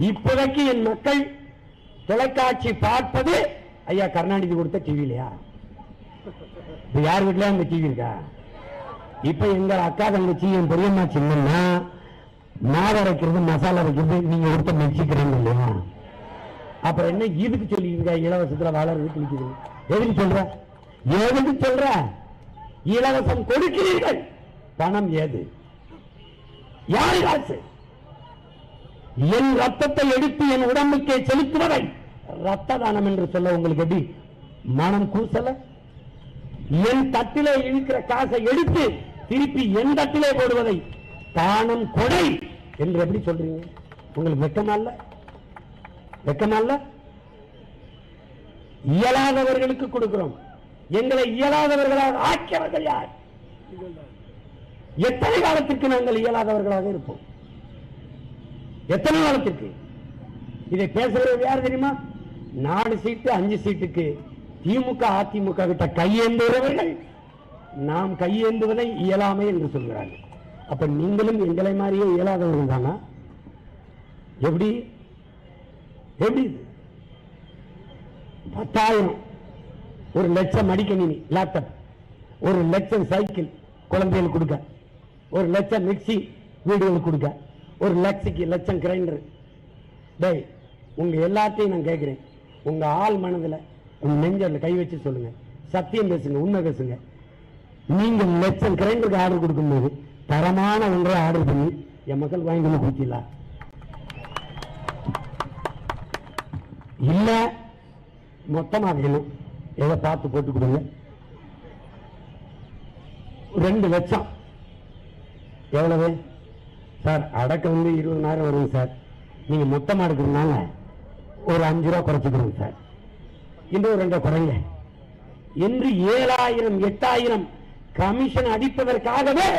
F: இப்போதைக்கு என் மக்கள் தொலைக்காட்சி பார்ப்பது ஐயா கருணாநிதி கொடுத்த டிவிலையா? இப்ப யார் வீட்டுல அந்த டிவி இருக்கா? இப்ப எங்க அக்கா தங்கச்சி, என் பெரியம்மா சின்னம்னா மாவு அரைக்கிறது, மசாலா அரைக்கிறது நீங்க கொடுத்த மிக்சிக்கிறீங்க இல்லையா? அப்புறம் என்ன இதுக்கு சொல்லிருக்கா இலவசத்துல வளர்றது கிழிக்குது? எதுக்கு சொல்ற? எதுக்கு சொல்ற? இலவசம் கொடுக்கிறீர்கள், பணம் ஏது? யாரு காசு? என் ரத்தத்தை எடுத்து என் உடம்புக்கே செலுத்துவதை ரத்த தானம் என்று சொல்ல உங்களுக்கு எப்படி மனம் கூசல? என் தட்டிலே இருக்கிற காசை எடுத்து திருப்பி என் தட்டிலே போடுவதை தானம் கொடை என்று எப்படி சொல்றீங்க? உங்களுக்கு வெட்கமல்ல? வெட்கமல்ல? இயலாதவர்களுக்கு கொடுக்கிறோம். எங்களை இயலாதவர்களாக ஆக்கியவர்கள் யார்? எத்தனை காலத்திற்கு நாங்கள் இயலாதவர்களாக இருப்போம்? எத்தனை காலத்திற்கு? இதை பேசுறது யார் தெரியுமா? 4 சீட்டு 5 சீட்டுக்கு திமுக அதிமுக விட்ட கையேந்துகிறவர்கள் நாம் கையேந்துவதை இயலாமை என்று சொல்கிறார்கள். அப்ப நீங்களும் எங்களை மாதிரியே இயலாதவர்கள் தானா? எப்படி எப்படி 10,000 1 லட்சம் மடிக்கணினி லேப்டாப், 1 லட்சம் சைக்கிள் குழந்தைகளுக்கு கொடுக்க, 1 லட்சம் மிக்சி வீடுகளுக்கு கொடுக்க, 1 லட்சம் கிரைண்டர். டேய், உங்க எல்லாத்தையும் நான் கேட்கிறேன், உங்க ஆள் மனதுல உங்க நெஞ்சல கை வச்சு சொல்லுங்க, சத்தியம் பேசுங்க, உண்மை பேசுங்க. நீங்க லட்சம் கிரைண்டருக்கு ஆர்டர் கொடுக்கும்போது தரமான ஒன்றை ஆர்டர் பண்ணி என் மக்கள் வாங்கி கொடுத்தீங்களா? இல்ல மொத்தமா வேணும், எதை பார்த்து போட்டு கொடுங்க. 2 லட்சம் எவ்வளவு சார்? அடக்க 20,000 வருங்க சார். நீங்க மொத்தமா எடுக்கிறதுனால ஒரு 5 ரூபா குறைச்சுக்கிறோங்க சார், இன்னும் 2 குறைங்க என்று 7,000 8,000 கமிஷன் அடிப்பதற்காகவே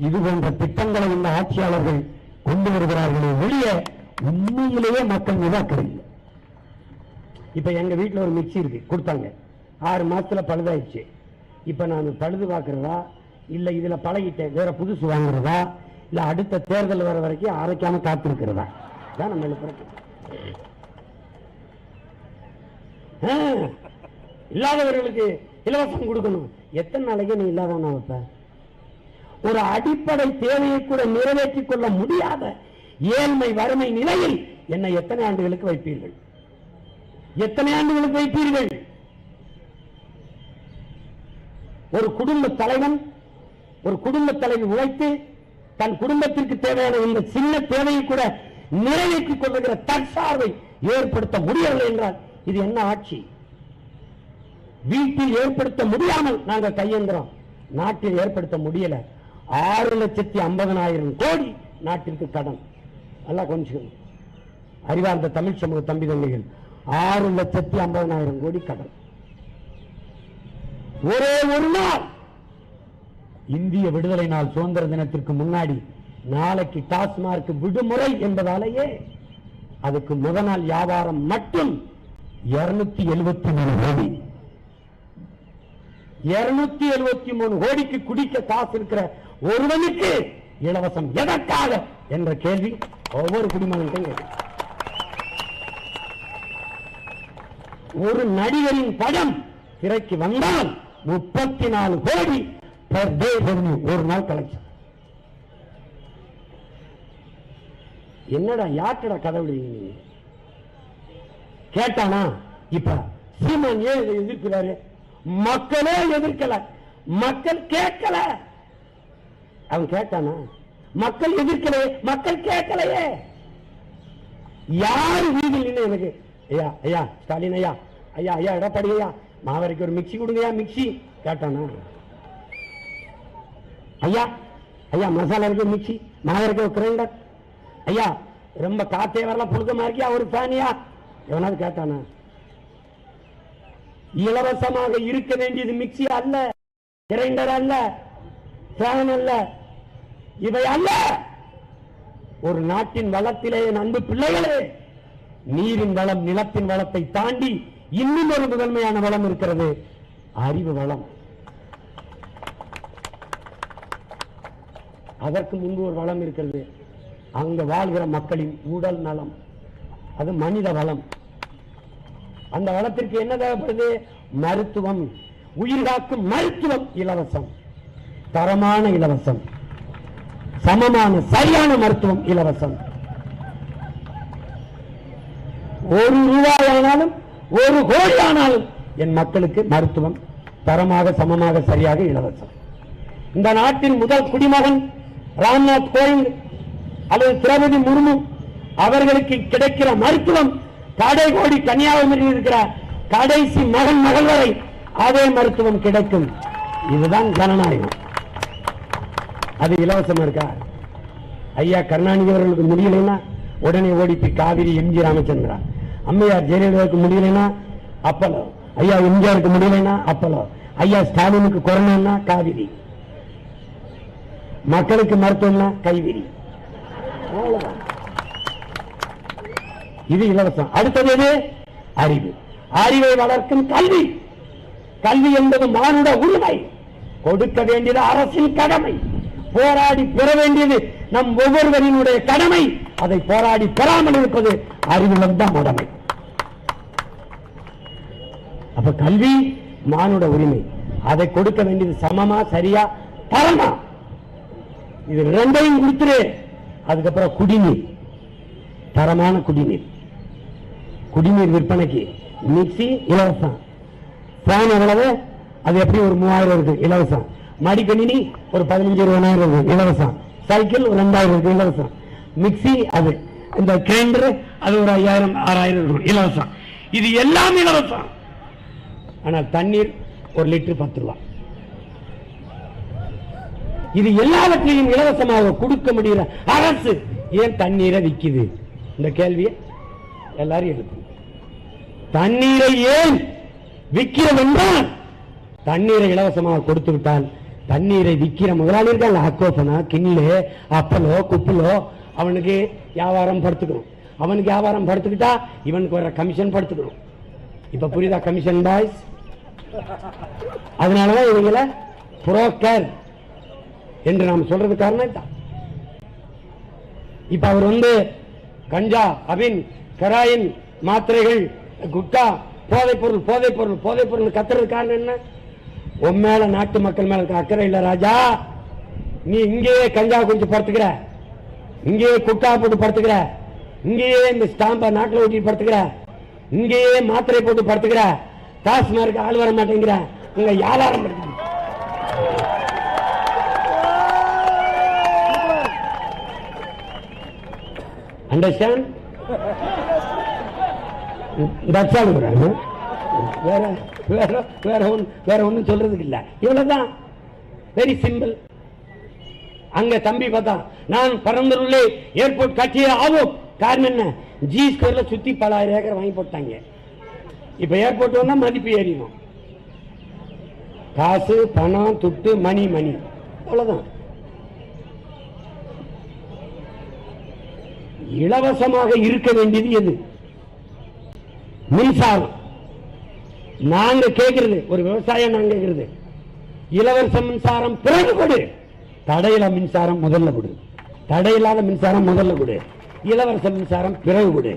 F: இது போன்ற திட்டங்களை இந்த ஆட்சியாளர்கள் கொண்டு வருகிறார்களே வெளியே உண்மையிலேயே மக்கள் மீது அக்கறை இல்லை. இப்ப எங்க வீட்டுல ஒரு மிக்சி இருக்கு, கொடுத்தாங்க, 6 மாசத்துல பழுதாயிடுச்சு. இப்ப நான் பழுது பார்க்கிறதா, இல்ல இதுல பழகிட்டேன் வேற புதுசு வாங்குறதா, இல்ல அடுத்த தேர்தல் வர வரைக்கும் அரைக்காம காத்திருக்கிறதா? தான் நம்ம எழுப்புறது. இல்லாதவர்களுக்கு இலவசம் கொடுக்கணும். எத்தனை நாளைக்கு நீ இல்லாதவனா வைப்ப? ஒரு அடிப்படை தேவையை கூட நிறைவேற்றிக் கொள்ள முடியாத ஏழ்மை வறுமை நிலையில் என்னை எத்தனை ஆண்டுகளுக்கு வைப்பீர்கள்? எத்தனை ஆண்டுகளுக்கு வைப்பீர்கள்? ஒரு குடும்ப தலைவன், ஒரு குடும்ப தலைவி உழைத்து தன் குடும்பத்திற்கு தேவையான இந்த சின்ன தேவையை கூட நிறைவேற்றிக் கொள்ளுகிற தற்சார்பை ஏற்படுத்த முடியவில்லை என்றால் இது என்ன ஆட்சி? வீட்டில் ஏற்படுத்த முடியாமல் நாங்கள் கையெழுந்துறோம், நாட்டில் ஏற்படுத்த முடியல. 6,50,000 கோடி நாட்டிற்கு கடன். எல்லாம் கொஞ்சம் அறிவார்ந்த தமிழ் சமூக தம்பி தங்கைகள், 6,50,000 கோடி கடன். ஒரே ஒரு நாள் இந்திய விடுதலை நாள் சுதந்திர தினத்திற்கு முன்னாடி நாளைக்கு டாஸ்மார்க் விடுமுறை என்பதாலேயே அதுக்கு முதல் நாள் வியாபாரம் மட்டும் 273 கோடி. 273 கோடிக்கு குடிக்க காசு இருக்கிற ஒருவனுக்கு இலவசம் எதற்காக என்ற கேள்வி ஒவ்வொரு குடிமகனுக்கும். ஒரு நடிகரின் படம் திரைக்கு வந்தால் 34 கோடி பெர் டே ரெவன்யூ, ஒரு நாள் கலெக்ஷன். என்னடா யார்டா கதை விடுவீங்க? கேட்டானா? இப்ப சீமான் ஏன் இதை எதிர்க்கிறாரு? மக்களே எதிர்க்கல, மக்கள் கேட்கல. அவன் கேட்டானா? மக்கள் எதிர்க்கலையே, மக்கள் கேட்கலையே. யாரு வீதியில் எனக்கு ஐயா ஐயா ஸ்டாலின் ஐயா, ஐயா ஐயா எடப்பாடி ஐயா, மாவரைக்கு ஒரு மிக்சி கொடுங்கயா, மிக்சி கேட்டானா? ஐயா ஐயா மசாலா இருக்கு மிக்சி, மாவரைக்கு ஒரு கிரைண்டர், ஐயா ரொம்ப காத்தே வரல புழுக்கமா இருக்கியா ஒரு ஃபேனியா, எவனாவது கேட்டானா? இலவசமாக இருக்க வேண்டியது மிக்சி அல்ல, கிரைண்டர் அல்ல, ஃபேன் அல்ல, இவை அல்ல. ஒரு நாட்டின் வளத்திலே அன்பு பிள்ளைகளே, நீரின் வளம் நிலத்தின் வளத்தை தாண்டி இன்னும் ஒரு முதன்மையான வளம் இருக்கிறது, அறிவு வளம். அதற்கு முன்பு ஒரு வளம் இருக்கிறது, அங்க வாழ்கிற மக்களின் உடல் நலம், அது மனித வளம். அந்த வளத்திற்கு என்ன தேவைப்படுது? மருத்துவம், உயிர்காக்கும் மருத்துவம் இலவசம், தரமான இலவசம், சமமான சரியான மருத்துவம் இலவசம். 1 ரூபாய் ஆனாலும் 1 கோடி ஆனாலும் என் மக்களுக்கு மருத்துவம் தரமாக சமமாக சரியாக இலவசம். இந்த நாட்டின் முதல் குடிமகன் ராம்நாத் கோவிந்த் அல்லது திரௌபதி முர்மு அவர்களுக்கு கிடைக்கிற மருத்துவம் கடைகோடி கன்னியாகுமரியில் இருக்கிற கடைசி மகன் மகள் வரை அதே மருத்துவம் கிடைக்கும். இதுதான் ஜனநாயகம். அது இலவசமா இருக்கா? ஐயா கருணாநிதி அவர்களுக்கு முடியலைன்னா உடனே ஓடிப்பி காவிரி எம்ஜி ராமச்சந்திரா, அம்மையார் ஜெயலலிதாவுக்கு முடியலைன்னா அப்பலோ, ஐயா எம்ஜிஆருக்கு முடியலைன்னா அப்பலோ, ஐயா ஸ்டாலினுக்கு கொரோனா காவிரி, மக்களுக்கு மருத்துவம்னா கைவிரி. இது இலவசம். அடுத்தது எது? அறிவு. அறிவை வளர்க்கும் கல்வி. கல்வி என்பது மானுட உரிமை, கொடுக்க வேண்டியது அரசின் கடமை, போராடி பெற வேண்டியது நம் ஒவ்வொருவரினுடைய கடமை. அதை போராடி பெறாமல் இருப்பது அறிவிழந்த உடைமை. அப்ப கல்வி மானுட உரிமை, அதை கொடுக்க வேண்டியது சமமா சரியா தரமா, இது ரெண்டையும் கொடுத்துரு. அதுக்கப்புறம் குடிநீர், தரமான குடிநீர், குடிநீர் விற்பனைக்கு மிக்சி இலவசம், ஃபேன் எவ்வளவு? அது எப்படி ஒரு 3000 இருக்கு இலவசம், மடிக்கணினி ஒரு 15-20,000 இருக்கு இலவசம், சைக்கிள் ஒரு 2000 இருக்கு இலவசம், மிக்சி அது இந்த கிரைண்டர் அது ஒரு 5000-6000 இருக்கும் இலவசம். இது எல்லாம் இலவசம். ஆனால் தண்ணீர் 1 லிட்டர் 10 ரூபாய். இது எல்லாவற்றையும் இலவசமாக கொடுக்க முடிகிற அரசு ஏன் தண்ணீரை விற்குது? இந்த கேள்வியை எல்லாரும் எழுப்பு. தண்ணீரை ஏன் விற்கிறது என்றால், தண்ணீரை இலவசமாக கொடுத்து விட்டால் தண்ணீரை விற்கிற முதலாளி இருக்காங்க, அக்கோசனா கிண்ணு அப்பலோ குப்பலோ, அவனுக்கு வியாபாரம் படுத்துக்கணும். அவனுக்கு வியாபாரம் படுத்துக்கிட்டா இவனுக்கு வர கமிஷன் படுத்துக்கணும். இப்ப புரியுதா கமிஷன் பாய்ஸ்? அதனாலதான் இவங்களை புரோக்கர் என்று நாம் சொல்றது காரணம் தான். இப்ப அவர் கஞ்சா, அபின், கராயின், மாத்திரைகள், குட்கா, போதைப் பொருள் போதைப் பொருள் போதைப் பொருள் கத்துறது காரணம் என்ன? உன் மேல நாட்டு மக்கள் மேல இருக்க அக்கறை இல்ல ராஜா. நீ இங்கேயே கஞ்சா குடிச்சு படுத்துக்கிற, இங்கேயே குட்கா போட்டு படுத்துக்கிற, இங்கேயே இந்த ஸ்டாம்ப நாட்டில் ஓட்டி படுத்துக்கிற, இங்கேயே மாத்திரை போட்டு படுத்துக்கிற, டாஸ்மார்க் ஆள் வர மாட்டேங்கிற, உங்க வியாபாரம் அண்டர்ஸ்டாண்ட்? தட்சால் வேற வேற வேற ஒன்றும் சொல்றதுக்கு இல்லை. இவ்வளவுதான், வெரி சிம்பிள். அங்க தம்பி பார்த்தா நான் பரந்தூர்ல ஏர்போர்ட் கட்டியே ஆகும். காரணம் என்ன? ஜி ஸ்கொயர்ல சுத்தி பல 1000 ஏக்கர் வாங்கி போட்டாங்க. இப்ப ஏர்போர்ட் வந்தா மதிப்பு ஏறிடும். காசு, பணம், துட்டு, மணி மணி, அவ்வளவுதான். இலவசமாக இருக்க வேண்டியது எது? மின்சாரம். நாங்க கேட்கிறது, ஒரு விவசாயம் நாங்க கேட்கிறது, இலவச மின்சாரம் பிறகு கொடு, தடையில்லா மின்சாரம் முதல்ல கொடு, தடையில்லாத மின்சாரம் முதல்ல கொடு, இலவச மின்சாரம் பிறகு கொடு.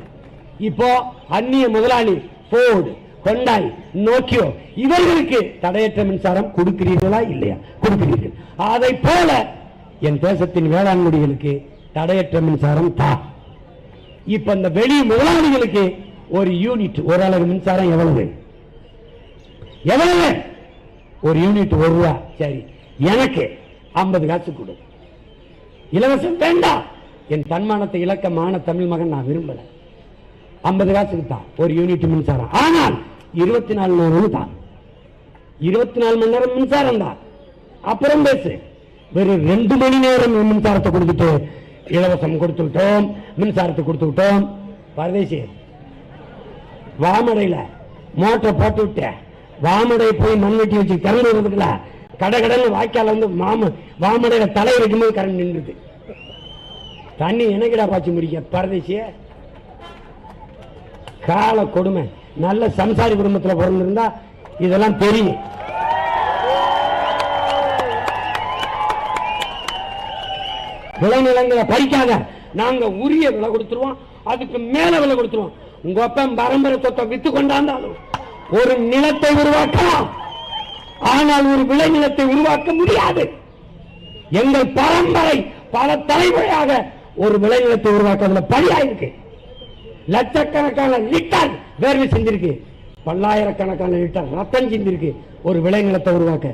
F: இப்போ அந்நிய முதலாளி போர்டு, கொண்டாய், நோக்கியோ இவர்களுக்கு தடையற்ற மின்சாரம் கொடுக்கிறீர்களா இல்லையா? கொடுக்கிறீர்கள். அதை போல என் தேசத்தின் வேளாண்மைகளுக்கு தடையற்ற மின்சாரம் தா. இப்ப இந்த வெளி முதலாளிகளுக்கு ஒரு யூனிட், ஒரு அலகு மின்சாரம் எவ்வளவு? எவ்வளவு? ஒரு யூனிட் 1 ரூபா. சரி, எனக்கு 50 காசு கொடு. இலவசம் வேண்டாம். என் தன்மானத்தை இழக்க மான தமிழ் மகன் நான் விரும்பல. 50 காசுக்கு தான் ஒரு யூனிட் மின்சாரம். ஆனால் 24 மணி நேரம் தான், 24 மணி நேரம் மின்சாரம் தான். அப்புறம் பேசு. வெறும் 2 மணி நேரம் மின்சாரத்தை கொடுத்துட்டு இலவசம் கொடுத்து விட்டோம், மின்சாரத்தை கொடுத்து விட்டோம். பரதேசி வாமடையில மோட்டரை போட்டு விட்ட, வாமடை போய் மண் வெட்டி வச்சு கரண்ட் வருதுல, கடகடன்னு வாய்க்கால வந்து வாமடையில தலை வைக்கும்போது கரண்ட் நின்றுது. தண்ணி எனக்கிடா பாய்ச்சி முடிக்க பரதேசிய கால கொடுமை. நல்ல சம்சாரி குடும்பத்தில் பிறந்திருந்தா இதெல்லாம் தெரியும். விளைநிலங்களை பறிக்காத, நாங்க உரிய விலை கொடுத்துருவோம், அதுக்கு மேல விலை கொடுத்துருவோம். உங்க அப்பன் பரம்பரை சொத்தை வித்து கொண்டாந்தாலும் ஒரு நிலத்தை உருவாக்கலாம், ஆனால் ஒரு விளைநிலத்தை உருவாக்க முடியாது. எங்கள் பரம்பரை பல தலைமுறையாக ஒரு விளைநிலத்தை உருவாக்குறதுல பணியாயிருக்கு. லட்சக்கணக்கான லிட்டர் வேர்வை செஞ்சிருக்கு, பல்லாயிரக்கணக்கான லிட்டர் ரத்தம் செஞ்சிருக்கு ஒரு விளைநிலத்தை உருவாக்க.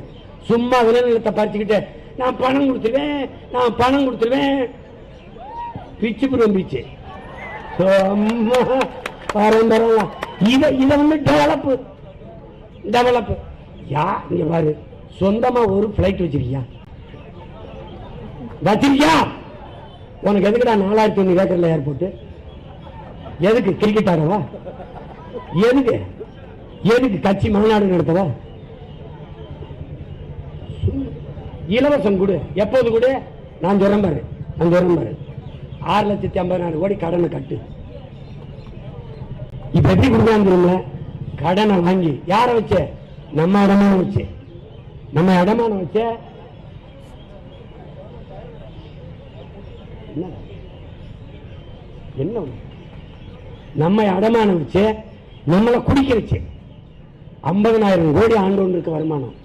F: சும்மா விளைநிலத்தை பறிச்சுக்கிட்டு நான் பணம் கொடுத்துருவேன், நான் பணம் கொடுத்துருவேன், பிச்சு புறம் பிச்சு பரம்பரம். இதை வந்து டெவலப் யா. இங்க பாரு, சொந்தமா ஒரு பிளைட் வச்சிருக்கியா? உனக்கு எதுக்குடா 4100 ஏக்கர்ல ஏர்போர்ட்? எதுக்கு? கிரிக்கெட் ஆடவா? எதுக்கு? எதுக்கு கட்சி மாநாடு நடத்தவா? இலவசம் கொடு. எப்போது கொடு? நான் சொல்றேன் பாரு, 6,50,000 கோடி கடனை கட்டு. இப்ப எப்படி கொடுக்காங்க? கடனை வாங்கி யார வச்ச? நம்ம அடமானம் வச்சு. நம்ம அடமானம் வச்ச என்ன? நம்ம அடமானம் வச்சு நம்மளை குடிக்க வச்சு 50,000 கோடி ஆண்டு ஒன்று இருக்கு வருமானம்.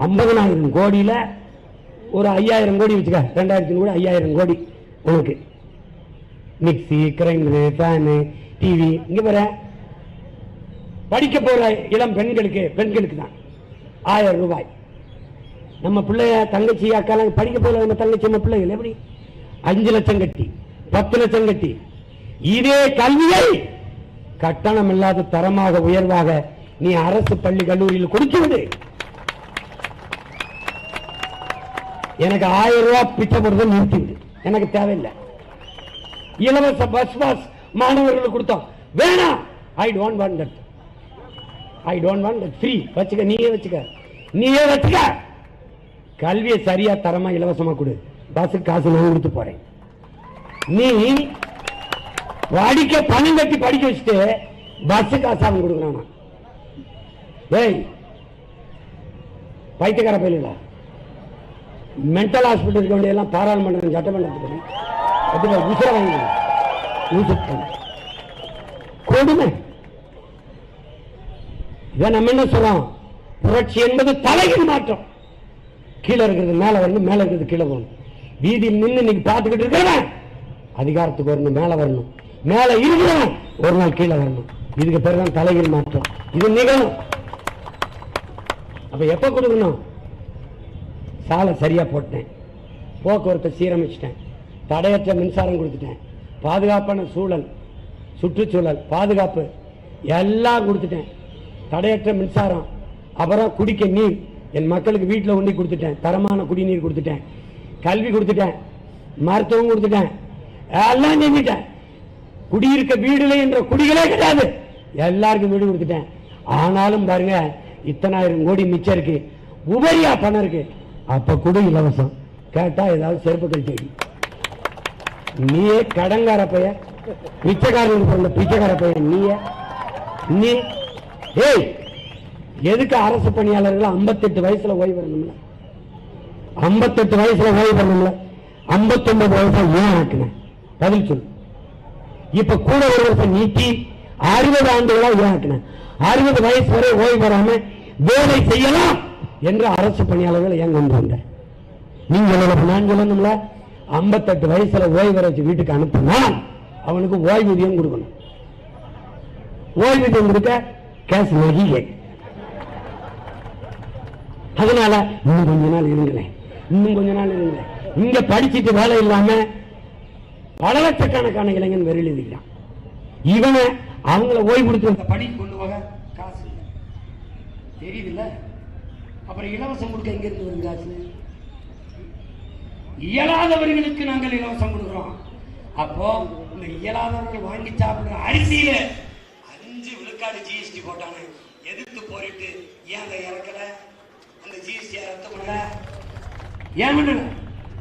F: 50,000 கோடியில ஒரு 5,000 கோடி வச்சுக்க, 2,000 கோடி 5,000 கோடி உனக்கு. Mixie, grinder, fan, TV. இங்க பாரு, படிக்க போற இளம் பெண்களுக்கு தான் 1000 ரூபாய். நம்ம பிள்ளைய தங்கச்சி அக்கால படிக்க போற நம்ம தங்கச்சி நம்ம பிள்ளைகள் எப்படி 5 லட்சம் கட்டி 10 லட்சம் கட்டி இதே கல்வியை கட்டணம் இல்லாத தரமாக உயர்வாக நீ அரசு பள்ளி கல்லூரியில் கொடுத்து விடு. எனக்கு 1000 ரூபாய் பிச்சை போடுறது நிறுத்திவிடு, எனக்கு தேவையில்லை. இலவச பஸ் பாஸ் மாணவர்களுக்கு கொடுத்தோம், வேணாம். I don't want that free. வச்சுக்க, நீயே வச்சுக்க. கல்வியை சரியா தரமா இலவசமா கொடு. பஸ்ஸுக்கு காசு நான் கொடுத்து போறேன். நீ படிக்க பணம் கட்டி படிக்க வச்சுட்டு பஸ் காசு அவன் கொடுக்குறானா? ஏய் பைத்தியக்கார பயில மென்டல் ஹாஸ்பிட்டல் இருக்க வேண்டியெல்லாம் பாராளுமன்றம் சட்டமன்றத்துக்கு உசுர வாங்கி கொடுமை. இதை நம்ம என்ன சொல்றோம்? புரட்சி என்பது தலையில் மாற்றம். கீழே இருக்கிறது மேல வரணும், மேல இருக்கிறது கீழே வரணும். வீதியில் நின்று இன்னைக்கு பார்த்துக்கிட்டு இருக்கிறவன் அதிகாரத்துக்கு வரணும், மேல வரணும். மேல இருக்கிறவன் ஒரு நாள் கீழே வரணும். இதுக்கு பேர் தான் தலையில் மாற்றம். இது நிகழும். அப்ப எப்ப கொடுக்கணும்? சாலை சரியா போட்டேன், போக்குவரத்தை சீரமைச்சிட்டேன், தடையற்ற மின்சாரம் கொடுத்துட்டேன், பாதுகாப்பான சூழல், சுற்றுச்சூழல் பாதுகாப்பு எல்லாம் கொடுத்துட்டேன். தடையற்ற மின்சாரம், அப்புறம் குடிக்க நீர் என் மக்களுக்கு வீட்டில் ஒண்டி கொடுத்துட்டேன். தரமான குடிநீர் கொடுத்துட்டேன். கல்வி கொடுத்துட்டேன். மருத்துவம் கொடுத்துட்டேன். எல்லாம் செஞ்சுட்டேன். குடியிருக்க வீடுல என்ற குடிகளே கிடையாது, எல்லாருக்கும் வீடு கொடுத்துட்டேன். ஆனாலும் பாருங்க, இத்தனாயிரம் கோடி மிச்சம் இருக்கு, உபரியா பணம் இருக்கு. அப்ப கூட இலவசம் கேட்டா ஏதாவது செருப்பு கழிச்சு. நீயே கடங்கார பைய, பிச்சைக்காரனுக்கு பிறந்த பிச்சைக்கார பைய நீ ஏய், எதுக்கு அரசு பணியாளர்கள் 58 வயசுல ஓய்வு வரணும்ல? 58 வயசுல ஓய்வு வரணும்ல? 59 வயசுல ஏன் ஆக்குன? பதில் சொல்லு. இப்ப கூட ஒரு வருஷம் நீட்டி 60 ஆண்டுகளா ஏன் ஆக்குன? 60 வயசு வரை ஓய்வு பெறாம வேலை செய்யலாம் என்று அரசு பணியாளர்கள் ஏன் கொண்டு வந்த? நீங்க நான் சொல்லணும்ல, 58 வயசுல ஓய்வு வர வச்சு வீட்டுக்கு அனுப்புனா அவனுக்கு ஓய்வூதியம் கொடுக்கணும். ஓய்வூதியம் கொடுக்க கேஸ் நகை. அதனால இன்னும் கொஞ்ச நாள் இருங்களேன், இன்னும் கொஞ்ச நாள் இருங்களேன். இங்க படிச்சுட்டு வேலை இல்லாம பல லட்சக்கணக்கான இளைஞன் வெறியில் இருக்கிறான். இவனை அவங்கள ஓய்வு கொடுத்து படி கொண்டு போக காசு இல்லை, தெரியுதுல்ல? அப்புறம் இலவசம் கொடுக்க எங்க இருந்து வருது காசு? இயலாதவர்களுக்கு நாங்கள் இலவசம் கொடுக்கிறோம். அப்போ இந்த இயலாதவர்கள் வாங்கி சாப்பிடுற அரிசியில 5 விழுக்காடு ஜிஎஸ்டி போட்டானே, எதிர்த்து போரிட்டு ஏன் அதை இறக்கல? அந்த ஜிஎஸ்டி ரத்து பண்ணல, ஏன் பண்ணல?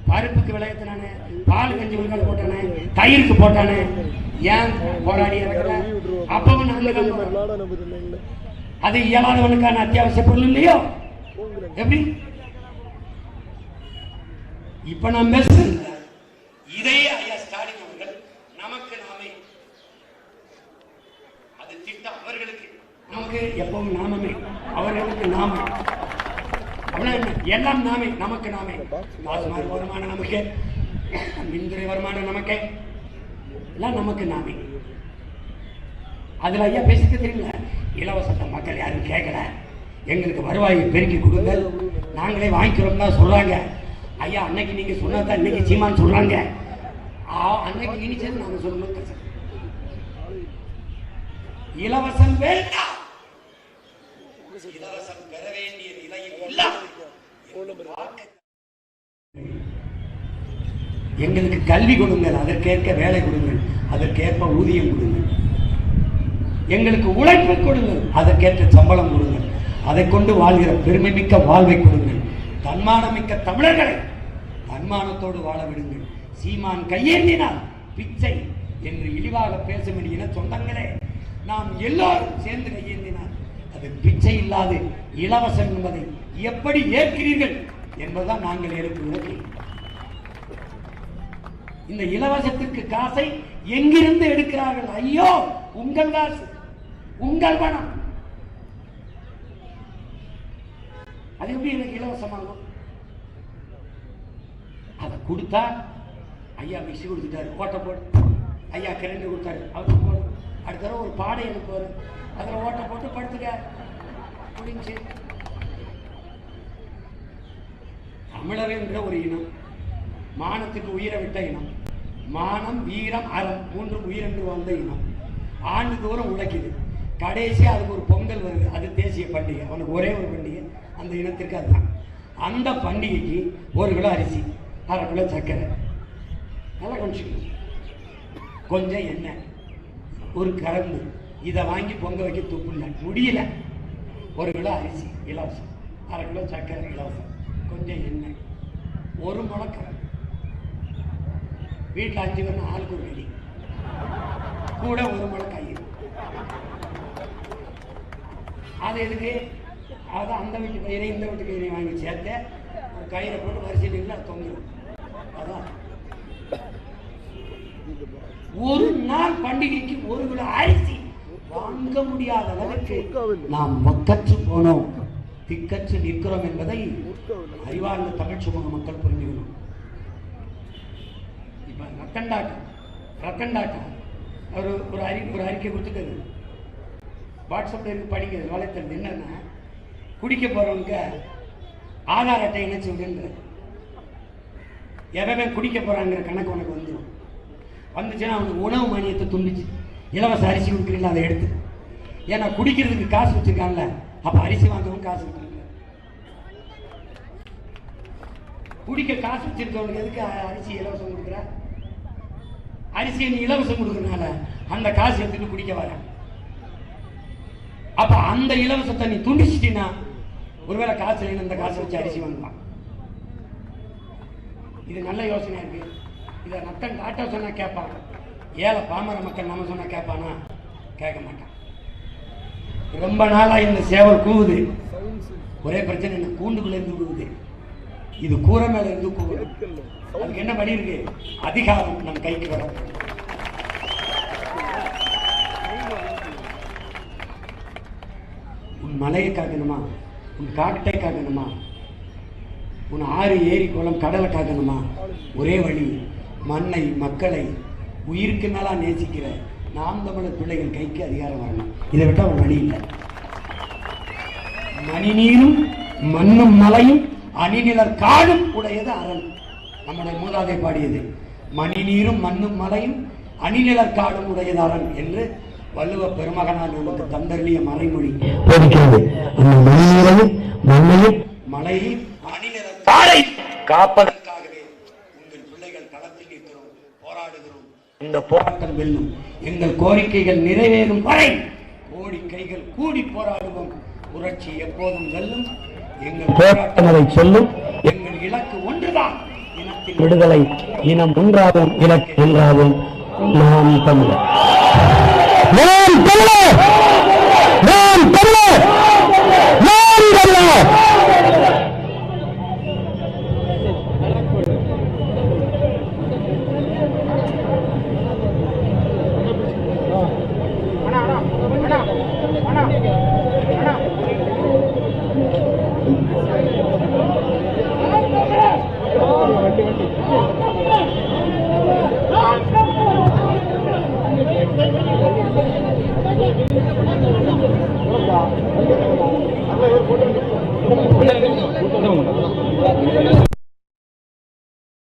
F: பருப்புக்கு விளையத்தினானே, பால் 5 விழுக்காடு போட்டானே, தயிருக்கு போட்டானே, ஏன் போராடி இறக்கல? அப்பவும் அது இயலாதவனுக்கான அத்தியாவசிய பொருள் இல்லையோ? எப்படி இப்ப நான் பேசுறேன். இதே ஐயா ஸ்டாலின் அவர்கள் நமக்கு நாமே, அது திட்டம் அவர்களுக்கு, நமக்கு எப்பவும் நாமமே, அவர்களுக்கு நாமே, எல்லாம் நாமே, நமக்கு நாமே. வருமானம் நமக்கு, மின்துறை வருமானம் நமக்கு, எல்லாம் நமக்கு நாமே. அதுல ஐயா பேசிக்க தெரியல, இலவசத்தை மக்கள் யாரும் கேட்கல, எங்களுக்கு வருவாயை பெருக்கி கொடுங்க, நாங்களே வாங்கிக்கிறோம் தான் சொல்றாங்க. ஐயா அன்னைக்கு நீங்க சொன்னதான் இன்னைக்கு சீமான் சொல்றாங்க. அன்னைக்கு இனிச்சது நாங்க சொல்லணும். இலவசம் வேண்டாம், இலவசம் பெற வேண்டிய நிலையில் இல்ல. எங்களுக்கு கல்வி கொடுங்கள், அதற்கேற்க வேலை கொடுங்கள், அதற்கேற்ப ஊதியம் கொடுங்கள். எங்களுக்கு உழைப்பு கொடுங்கள், அதற்கேற்ற சம்பளம் கொடுங்கள். அதை கொண்டு வாழ்கிற பெருமை மிக்க வாழ்வை கொடுங்கள். தன்மானமிக்க தமிழர்களை தன்மானத்தோடு வாழ விடுங்கள். சீமான் கையேந்தினால் பிச்சை என்று இழிவாக பேசும் இன சொந்தங்களே, நாம் எல்லோரும் சேர்ந்து கையேந்தினால் அது பிச்சை இல்லாது இலவசம் என்பதை எப்படி ஏற்கிறீர்கள் என்பதுதான் நாங்கள் எழுப்புகிற கேள்வி. இந்த இலவசத்திற்கு காசை எங்கிருந்து எடுக்கிறார்கள்? ஐயோ, உங்கள் காசு, உங்கள் பணம். அது எப்படி எனக்கு இலவசமாகும்? அதை கொடுத்தா ஐயா மிக்சி கொடுத்துட்டாரு, ஓட்ட போடு. ஐயா கரண்ட் கொடுத்தாரு, அவருக்கு போடு. அடுத்த தடவை ஒரு பாடை எனக்கு வரும், அதில் ஓட்ட போட்டு படுத்துக்க முடிஞ்சு. தமிழர் என்ற ஒரு இனம், மானத்துக்கு உயிரை விட்ட இனம், மானம் வீரம் அறம் 3 உயிரென்று வந்த இனம், ஆண்டுதோறும் உழைக்குது. கடைசியாக அதுக்கு ஒரு பொங்கல் வருது, அது தேசிய பண்டிகை. அவனுக்கு ஒரே ஒரு பண்டிகை, அந்த இனத்திற்கு அதுதான். அந்த பண்டிகைக்கு 1 கிலோ அரிசி, 1/2 கிலோ சர்க்கரை, நல்லா கொஞ்சம் கொஞ்சம் எண்ணெய், ஒரு கரம்பு, இதை வாங்கி பொங்க வைக்க துப்புல முடியல. 1 கிலோ அரிசி இலவசம், 1/2 கிலோ சர்க்கரை இலவசம், கொஞ்சம் எண்ணெய், 1 முளக்கரை. வீட்டில் 5 பேர், ஆளுக்கு ஒரு வெடி, கூட 1 முளக்காய். அது எதுக்கு? அது அந்த வீட்டு கயிறை இந்த வீட்டு கயிறை வாங்கி சேர்த்து ஒரு கயிறை போட்டு வரிசையில் அது தொங்கிடும். அதான் ஒரு நாள் பண்டிகைக்கு 1 கிலோ அரிசி வாங்க முடியாத அளவுக்கு நாம் ஒக்கற்று போனோம், திக்கற்று நிற்கிறோம் என்பதை அறிவார்ந்த தமிழ் சமூக மக்கள் புரிஞ்சுக்கணும். இப்ப ரத்தன் டாட்டா ஒரு அறிக்கை கொடுத்துட்டது, வாட்ஸ்அப்ல இருக்கு, படிக்கிறது வலைத்தளம். என்னன்னா, குடிக்க போறவங்க ஆதார் அட்டை இணைச்சு விடுன்ற, எவன் குடிக்க போறாங்கிற கணக்கு உனக்கு வந்துடும். வந்துச்சுன்னா அவனுக்கு உணவு மானியத்தை துண்டிச்சு இலவச அரிசி கொடுக்குறீங்களா அதை எடுத்து. ஏன்னா குடிக்கிறதுக்கு காசு வச்சிருக்கான்ல, அப்ப அரிசி வாங்கவும் காசு கொடுக்குறீங்க. குடிக்க காசு வச்சிருக்கவனுக்கு எதுக்கு அரிசி இலவசம் கொடுக்குற? அரிசியை நீ இலவசம் கொடுக்கறதுனால அந்த காசு எடுத்துட்டு குடிக்க வர. அப்ப அந்த இலவசத்தை நீ துண்டிச்சிட்டீங்கன்னா ஒருவேளை காசு இல்லைன்னு அந்த காசை வச்சு அரிசி வாங்கலாம். இது நல்ல யோசனையா இருக்கு. இதை நத்தன் டாட்டா சொன்னா கேட்பான், ஏழை பாமர மக்கள் நம்ம சொன்னா கேட்பானா? கேட்க மாட்டான். ரொம்ப நாளா இந்த சேவல் கூவுது, ஒரே பிரச்சனை என்ன, கூண்டுக்குள்ள இருந்து கூவுது. இது கூரை மேல இருந்து கூவுது. அதுக்கு என்ன பண்ணி இருக்கு? அதிகாரம் நம் கைக்கு வரும். உன் மலையை காக்கணுமா, உன் காட்டை காக்கணுமா, உன் ஆறு ஏரி குளம் கடலை காக்கணுமா? ஒரே வழி, மண்ணை மக்களை உயிருக்கு மேலா நேசிக்கிற நாம் தமிழர் பிள்ளைகள் கைக்கு அதிகாரம் வரணும். இதை விட்டா ஒரு வழி இல்லை. மணிநீரும் மண்ணும் மலையும் அணிநிலர் காடும் உடையது அரண். நம்முடைய மூதாதை பாடியது மணிநீரும் மண்ணும் மலையும் அணிநிலர் காடும் உடையது அரண் என்று வள்ளுவ பெருமகனார் நமக்கு தந்தருளிய மறைமொழி போதிக்கிறது. அந்த மணிநீரையும் மண்ணையும் மலையும் அணிநிலர் காடை காப்பதற்காகவே உங்கள் பிள்ளைகள் களத்தில் நிற்கிறோம், போராடுகிறோம். இந்த போராட்டம் வெல்லும். எங்கள் கோரிக்கைகள் நிறைவேறும் வரை கோடி கைகள் கூடி போராடுவோம். புரட்சி எப்போதும் வெல்லும். எங்கள் போராட்டங்களை சொல்லும். எங்கள் இலக்கு ஒன்றுதான், இனத்தின் விடுதலை. இனம் ஒன்றாகும், இலக்கு ஒன்றாகும். நாம் தமிழர், நாம் தமிழர், நாம் தமிழர், நாம் தமிழர்.
E: வண்டி